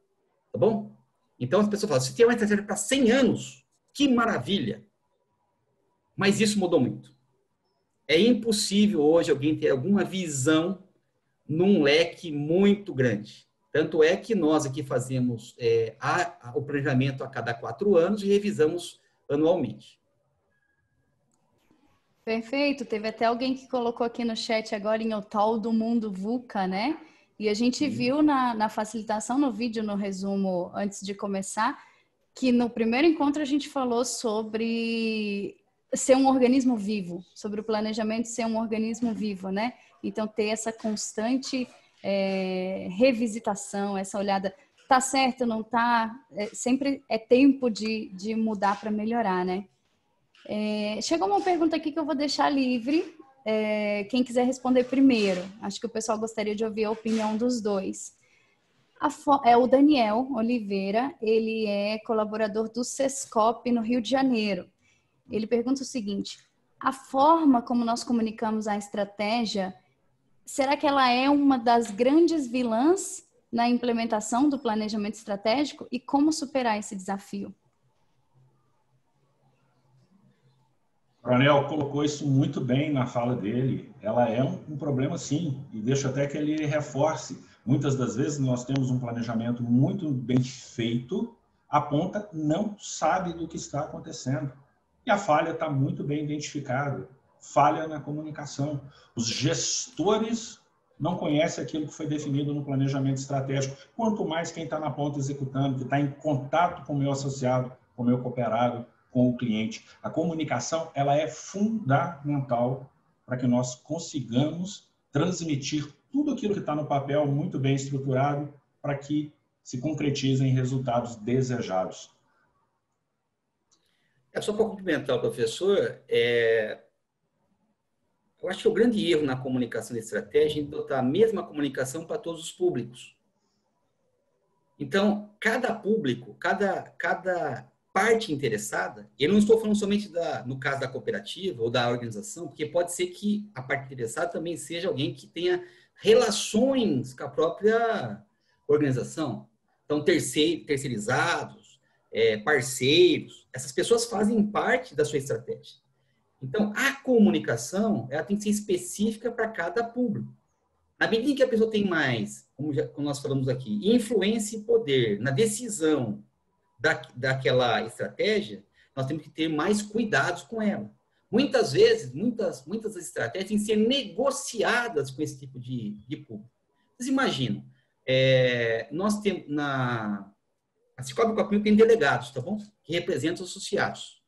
tá bom? Então, as pessoas falam, se tem uma estratégia para 100 anos, que maravilha! Mas isso mudou muito. É impossível hoje alguém ter alguma visão num leque muito grande. Tanto é que nós aqui fazemos o planejamento a cada 4 anos e revisamos anualmente. Perfeito. Teve até alguém que colocou aqui no chat agora em o tal do mundo VUCA, né? E a gente viu na facilitação, no vídeo, no resumo, antes de começar, que no primeiro encontro a gente falou sobre ser um organismo vivo, sobre o planejamento ser um organismo vivo, né? Então, ter essa constante revisitação, essa olhada, tá certo, não tá? Sempre é tempo de mudar para melhorar, né? Chegou uma pergunta aqui que eu vou deixar livre, quem quiser responder primeiro. Acho que o pessoal gostaria de ouvir a opinião dos dois. É o Daniel Oliveira, ele é colaborador do Sescop no Rio de Janeiro. Ele pergunta o seguinte: a forma como nós comunicamos a estratégia, será que ela é uma das grandes vilãs na implementação do planejamento estratégico? E como superar esse desafio? O Coronel colocou isso muito bem na fala dele. Ela é um problema, sim, e deixo até que ele reforce. Muitas das vezes nós temos um planejamento muito bem feito, a ponta não sabe do que está acontecendo. E a falha está muito bem identificada. Falha na comunicação. Os gestores não conhecem aquilo que foi definido no planejamento estratégico, quanto mais quem está na ponta executando, que está em contato com o meu associado, com o meu cooperado, com o cliente. A comunicação, ela é fundamental para que nós consigamos transmitir tudo aquilo que está no papel muito bem estruturado para que se concretizem resultados desejados. Só para complementar o professor, eu acho que o grande erro na comunicação de estratégia é adotar a mesma comunicação para todos os públicos. Então, cada público, cada parte interessada, eu não estou falando somente no caso da cooperativa ou da organização, porque pode ser que a parte interessada também seja alguém que tenha relações com a própria organização. Então, terceirizados, parceiros, essas pessoas fazem parte da sua estratégia. Então, a comunicação, ela tem que ser específica para cada público. Na medida em que a pessoa tem mais, como nós falamos aqui, influência e poder na decisão daquela estratégia, nós temos que ter mais cuidados com ela. Muitas vezes, muitas das estratégias têm que ser negociadas com esse tipo de público. Vocês imaginam, nós temos a Cicobi Coopmil tem delegados, tá bom? Que representam os associados.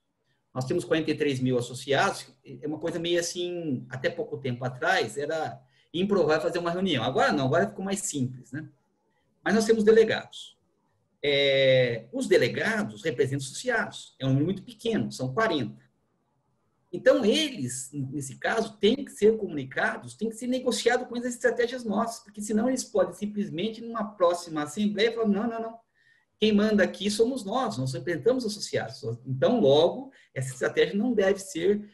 Nós temos 43 mil associados, é uma coisa meio assim, até pouco tempo atrás, era improvável fazer uma reunião. Agora não, agora ficou mais simples, né? Mas nós temos delegados. Os delegados representam associados, é um número muito pequeno, são 40. Então, eles, nesse caso, têm que ser comunicados, têm que ser negociados com as estratégias nossas, porque senão eles podem simplesmente, numa próxima assembleia, falar, não, quem manda aqui somos nós representamos associados. Então, logo, essa estratégia não deve ser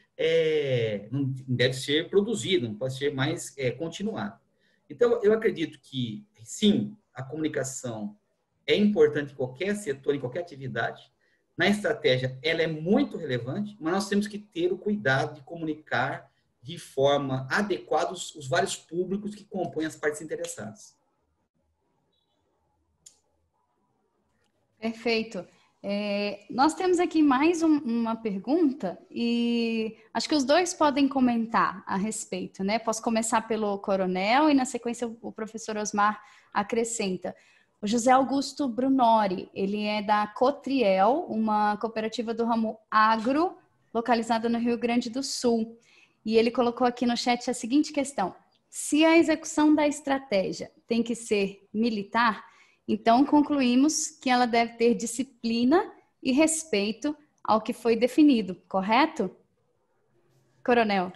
produzida, não pode ser mais continuada. Então, eu acredito que, sim, a comunicação é importante em qualquer setor, em qualquer atividade. Na estratégia, ela é muito relevante, mas nós temos que ter o cuidado de comunicar de forma adequada os vários públicos que compõem as partes interessadas. Perfeito. Nós temos aqui mais uma pergunta e acho que os dois podem comentar a respeito, né? Posso começar pelo Coronel e, na sequência, o professor Osmar acrescenta. O José Augusto Brunori, ele é da Cotriel, uma cooperativa do ramo agro, localizada no Rio Grande do Sul. E ele colocou aqui no chat a seguinte questão: se a execução da estratégia tem que ser militar, então concluímos que ela deve ter disciplina e respeito ao que foi definido, correto? Coronel.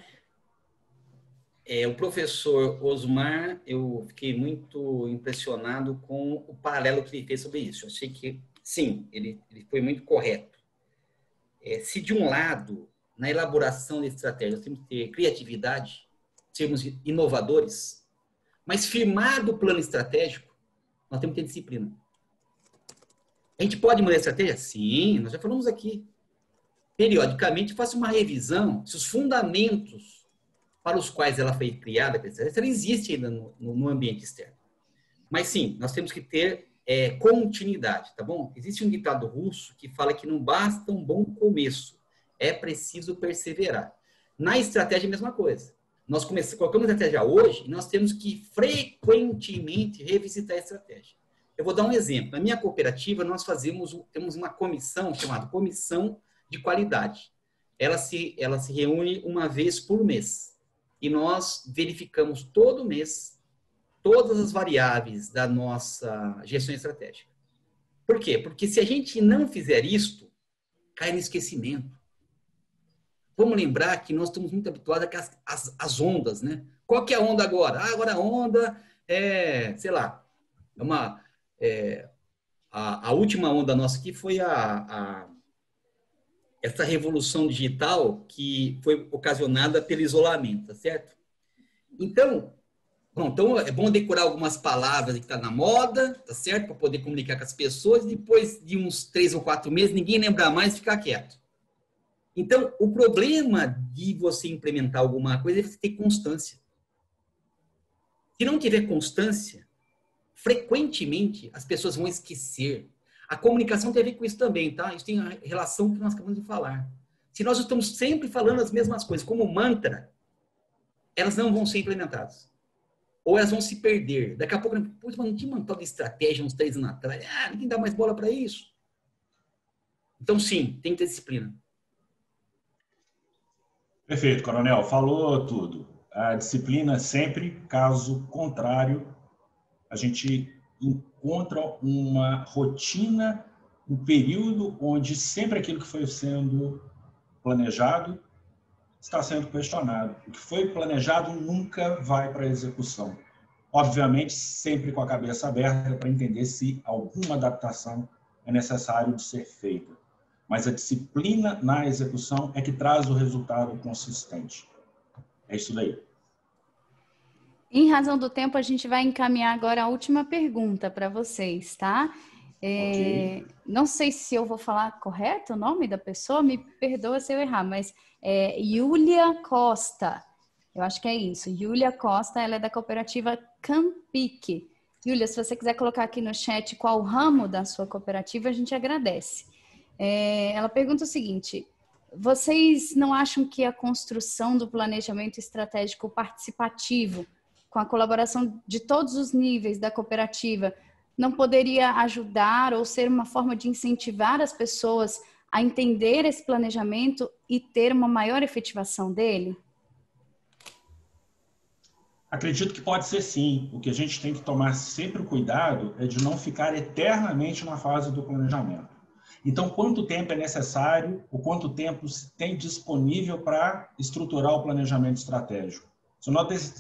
O professor Osmar, eu fiquei muito impressionado com o paralelo que ele fez sobre isso. Eu achei que, sim, ele foi muito correto. Se de um lado, na elaboração da estratégia, nós temos que ter criatividade, sermos inovadores, mas firmado o plano estratégico, nós temos que ter disciplina. A gente pode mudar a estratégia? Sim, nós já falamos aqui. Periodicamente, faça uma revisão se os fundamentos para os quais ela foi criada, ela existe ainda no ambiente externo. Mas sim, nós temos que ter continuidade, tá bom? Existe um ditado russo que fala que não basta um bom começo, é preciso perseverar. Na estratégia, a mesma coisa. Nós colocamos a estratégia hoje e nós temos que frequentemente revisitar a estratégia. Eu vou dar um exemplo. Na minha cooperativa, nós temos uma comissão chamada Comissão de Qualidade. Ela se reúne uma vez por mês. E nós verificamos todo mês todas as variáveis da nossa gestão estratégica. Por quê? Porque se a gente não fizer isto, cai no esquecimento. Vamos lembrar que nós estamos muito habituados às ondas, né? Qual que é a onda agora? Agora a onda sei lá, a última onda nossa aqui foi essa revolução digital que foi ocasionada pelo isolamento, tá certo? Então, é bom decorar algumas palavras que estão na moda, tá certo? Para poder comunicar com as pessoas. Depois de uns 3 ou 4 meses, ninguém lembrar mais e ficar quieto. Então, o problema de você implementar alguma coisa é você ter constância. Se não tiver constância, frequentemente as pessoas vão esquecer. A comunicação tem a ver com isso também, tá? Isso tem a relação com o que nós acabamos de falar. Se nós estamos sempre falando as mesmas coisas como mantra, elas não vão ser implementadas. Ou elas vão se perder. Daqui a pouco, putz, mas não tinha uma tal de estratégia uns 3 anos atrás. Ninguém dá mais bola para isso. Então, sim, tem que ter disciplina. Perfeito, Coronel. Falou tudo. A disciplina sempre, caso contrário, a gente encontra uma rotina, um período onde sempre aquilo que foi sendo planejado está sendo questionado. O que foi planejado nunca vai para a execução. Obviamente, sempre com a cabeça aberta para entender se alguma adaptação é necessário de ser feita. Mas a disciplina na execução é que traz o resultado consistente. É isso daí. Em razão do tempo, a gente vai encaminhar agora a última pergunta para vocês, tá? Okay. Não sei se eu vou falar correto o nome da pessoa, me perdoa se eu errar, mas é Yulia Costa. Eu acho que é isso. Yulia Costa, ela é da cooperativa Campique. Yulia, se você quiser colocar aqui no chat qual o ramo da sua cooperativa, a gente agradece. Ela pergunta o seguinte: vocês não acham que a construção do planejamento estratégico participativo, com a colaboração de todos os níveis da cooperativa, não poderia ajudar ou ser uma forma de incentivar as pessoas a entender esse planejamento e ter uma maior efetivação dele? Acredito que pode ser sim. O que a gente tem que tomar sempre cuidado é de não ficar eternamente na fase do planejamento. Então, quanto tempo é necessário, ou quanto tempo se tem disponível para estruturar o planejamento estratégico? Se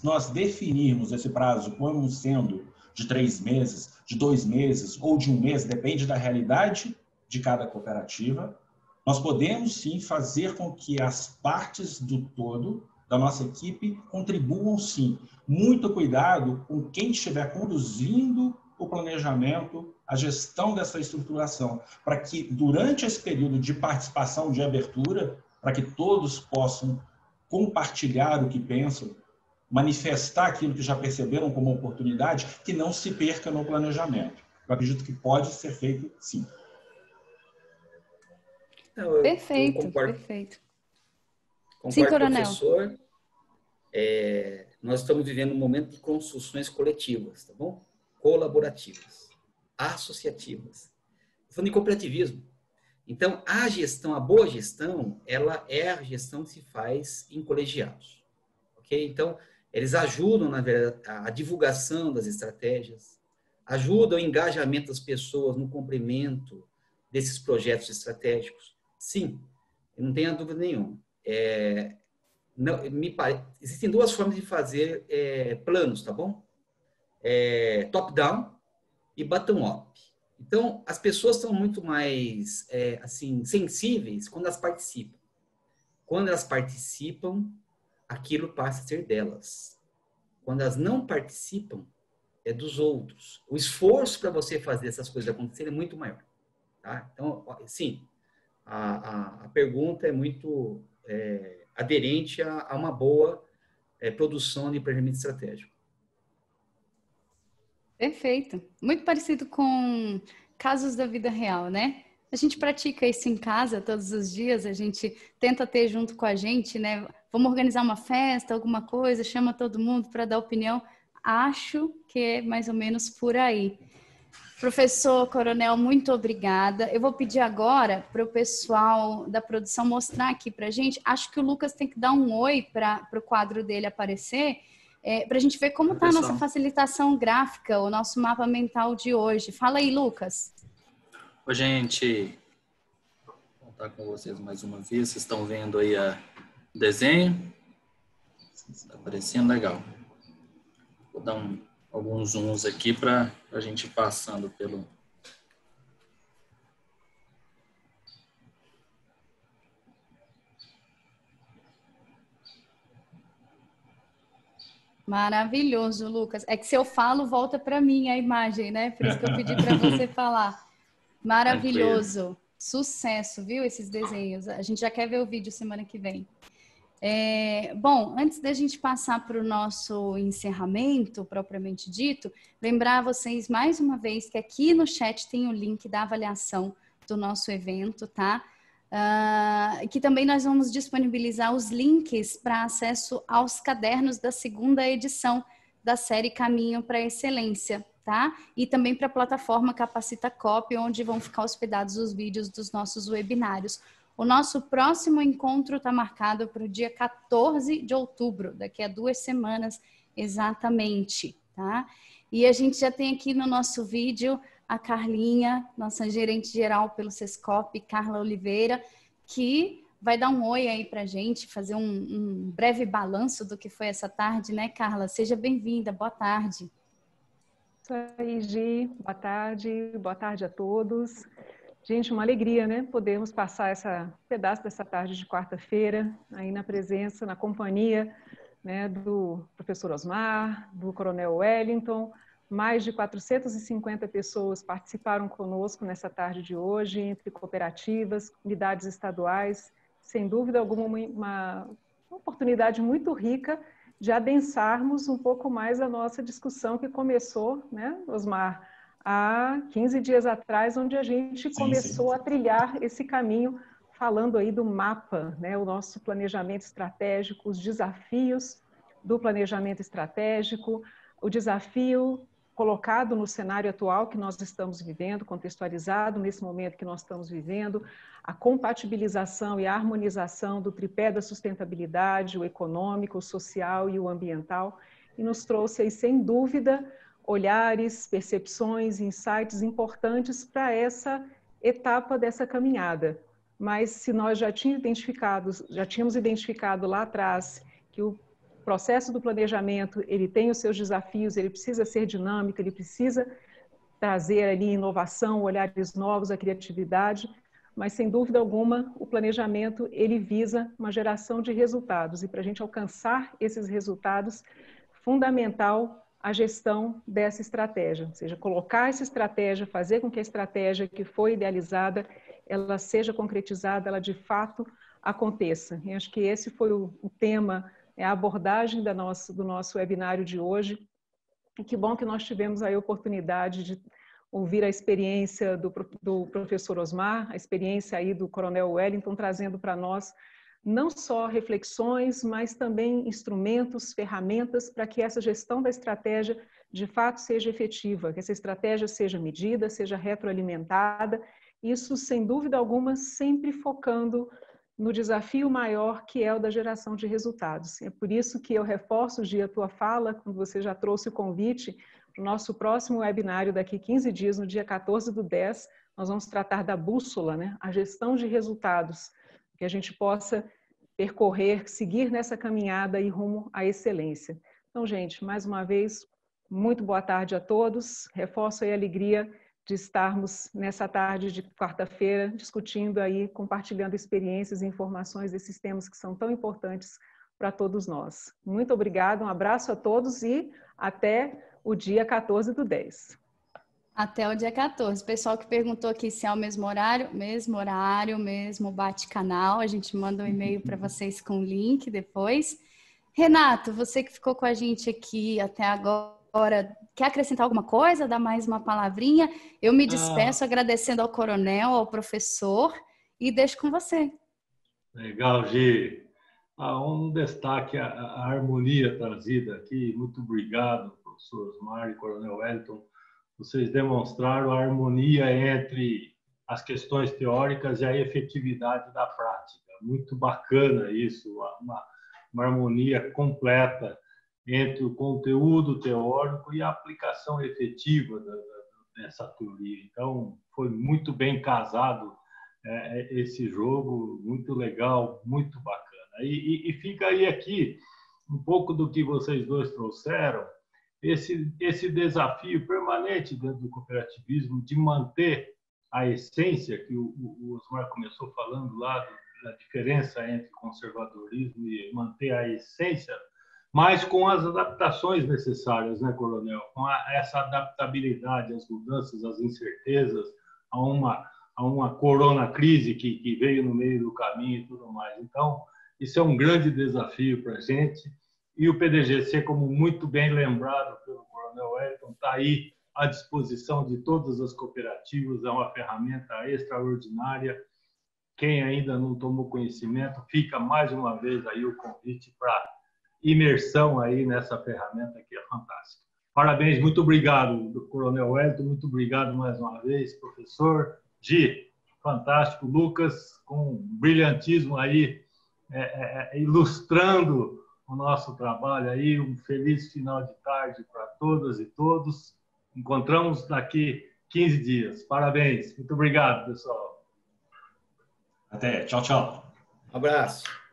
nós definirmos esse prazo como sendo de 3 meses, de 2 meses ou de 1 mês, depende da realidade de cada cooperativa, nós podemos sim fazer com que as partes do todo da nossa equipe contribuam sim. Muito cuidado com quem estiver conduzindo o planejamento, a gestão dessa estruturação, para que durante esse período de participação, de abertura, para que todos possam compartilhar o que pensam, manifestar aquilo que já perceberam como oportunidade, que não se perca no planejamento. Eu acredito que pode ser feito, sim. Perfeito, eu concordo. Perfeito. Concordo, sim, Coronel. Professor. Nós estamos vivendo um momento de construções coletivas, tá bom? Colaborativas, associativas. Falando em cooperativismo. Então, a boa gestão, ela é a gestão que se faz em colegiados. Ok? Então, eles ajudam, na verdade, a divulgação das estratégias, ajudam o engajamento das pessoas no cumprimento desses projetos estratégicos. Sim, não tenha dúvida nenhuma. Existem 2 formas de fazer planos, tá bom? Top-down e bottom-up. Então, as pessoas estão muito mais sensíveis quando elas participam. Quando elas participam, aquilo passa a ser delas. Quando elas não participam, é dos outros. O esforço para você fazer essas coisas acontecerem é muito maior. Tá? Então, sim, a pergunta é muito aderente a uma boa produção de planejamento estratégico. Perfeito. Muito parecido com casos da vida real, né? A gente pratica isso em casa todos os dias, a gente tenta ter junto com a gente, né? Vamos organizar uma festa, alguma coisa, chama todo mundo para dar opinião. Acho que é mais ou menos por aí. Professor Coronel, muito obrigada. Eu vou pedir agora para o pessoal da produção mostrar aqui para a gente. Acho que o Lucas tem que dar um oi para o quadro dele aparecer, para a gente ver como está a nossa facilitação gráfica, o nosso mapa mental de hoje. Fala aí, Lucas. Oi, gente. Vou contar com vocês mais uma vez. Vocês estão vendo aí o desenho? Está aparecendo legal. Vou dar um alguns zooms aqui para a gente ir passando pelo... Maravilhoso, Lucas. É que se eu falo, volta para mim a imagem, né? Por isso que eu pedi para você falar. Maravilhoso. Sucesso, viu, esses desenhos. A gente já quer ver o vídeo semana que vem. Bom, antes da gente passar para o nosso encerramento, propriamente dito, lembrar vocês mais uma vez que aqui no chat tem o link da avaliação do nosso evento, tá? Que também nós vamos disponibilizar os links para acesso aos cadernos da segunda edição da série Caminho para a Excelência, tá? E também para a plataforma Capacita Copy, onde vão ficar hospedados os vídeos dos nossos webinários. O nosso próximo encontro está marcado para o dia 14 de outubro, daqui a 2 semanas exatamente, tá? E a gente já tem aqui no nosso vídeo a Carlinha, nossa gerente geral pelo Sescop, Carla Oliveira, que vai dar um oi aí para a gente, fazer um breve balanço do que foi essa tarde, né, Carla? Seja bem-vinda, boa tarde. Isso aí, Gi, boa tarde a todos. Gente, uma alegria, né, podermos passar esse pedaço dessa tarde de quarta-feira, aí na presença, na companhia, né, do professor Osmar, do coronel Wellington. Mais de 450 pessoas participaram conosco nessa tarde de hoje, entre cooperativas, unidades estaduais. Sem dúvida alguma, uma oportunidade muito rica de adensarmos um pouco mais a nossa discussão que começou, né, Osmar, há 15 dias atrás, onde a gente começou a trilhar esse caminho, falando aí do mapa, né, o nosso planejamento estratégico, os desafios do planejamento estratégico, o desafio colocado no cenário atual que nós estamos vivendo, contextualizado nesse momento que nós estamos vivendo, a compatibilização e a harmonização do tripé da sustentabilidade, o econômico, o social e o ambiental, e nos trouxe aí, sem dúvida, olhares, percepções, insights importantes para essa etapa dessa caminhada. Mas se nós já tínhamos identificado lá atrás que o processo do planejamento, ele tem os seus desafios, ele precisa ser dinâmico, ele precisa trazer ali inovação, olhares novos, a criatividade, mas sem dúvida alguma o planejamento ele visa uma geração de resultados, e para a gente alcançar esses resultados, fundamental a gestão dessa estratégia, ou seja, colocar essa estratégia, fazer com que a estratégia que foi idealizada, ela seja concretizada, ela de fato aconteça. E acho que esse foi o tema, a abordagem do nosso webinário de hoje. E que bom que nós tivemos aí a oportunidade de ouvir a experiência do professor Osmar, a experiência aí do coronel Wellington, trazendo para nós não só reflexões, mas também instrumentos, ferramentas para que essa gestão da estratégia de fato seja efetiva, que essa estratégia seja medida, seja retroalimentada, isso sem dúvida alguma sempre focando no desafio maior que é o da geração de resultados. É por isso que eu reforço, Gia, a tua fala, quando você já trouxe o convite para o nosso próximo webinário daqui 15 dias, no dia 14/10, nós vamos tratar da bússola, né? A gestão de resultados, que a gente possa percorrer, seguir nessa caminhada e rumo à excelência. Então, gente, mais uma vez, muito boa tarde a todos. Reforço aí a alegria de estarmos nessa tarde de quarta-feira discutindo aí, compartilhando experiências e informações desses temas que são tão importantes para todos nós. Muito obrigada, um abraço a todos e até o dia 14/10. Até o dia 14. Pessoal que perguntou aqui se é o mesmo horário, mesmo bate-canal. A gente manda um e-mail para vocês com o link depois. Renato, você que ficou com a gente aqui até agora, quer acrescentar alguma coisa? Dar mais uma palavrinha? Eu me despeço agradecendo ao coronel, ao professor e deixo com você. Legal, Gi. Um destaque, a harmonia trazida aqui. Muito obrigado, professor Osmar e coronel Wellington. Vocês demonstraram a harmonia entre as questões teóricas e a efetividade da prática. Muito bacana isso, uma harmonia completa entre o conteúdo teórico e a aplicação efetiva dessa teoria. Então, foi muito bem casado esse jogo, muito legal, muito bacana. E fica aí aqui um pouco do que vocês dois trouxeram, esse desafio permanente dentro do cooperativismo de manter a essência, que o Osmar começou falando lá, da diferença entre conservadorismo e manter a essência, mas com as adaptações necessárias, né, Coronel? Com essa adaptabilidade às mudanças, às incertezas, a uma corona-crise que veio no meio do caminho e tudo mais. Então, isso é um grande desafio para a gente. E o PDGC, como muito bem lembrado pelo Coronel Wellington, está aí à disposição de todas as cooperativas, é uma ferramenta extraordinária. Quem ainda não tomou conhecimento, fica mais uma vez aí o convite para imersão aí nessa ferramenta que é fantástica. Parabéns, muito obrigado, Coronel Wellington, muito obrigado mais uma vez, professor Gi, fantástico, Lucas, com brilhantismo aí, ilustrando o nosso trabalho aí, um feliz final de tarde para todas e todos. Encontramos daqui 15 dias. Parabéns, muito obrigado, pessoal. Até, tchau, tchau. Um abraço.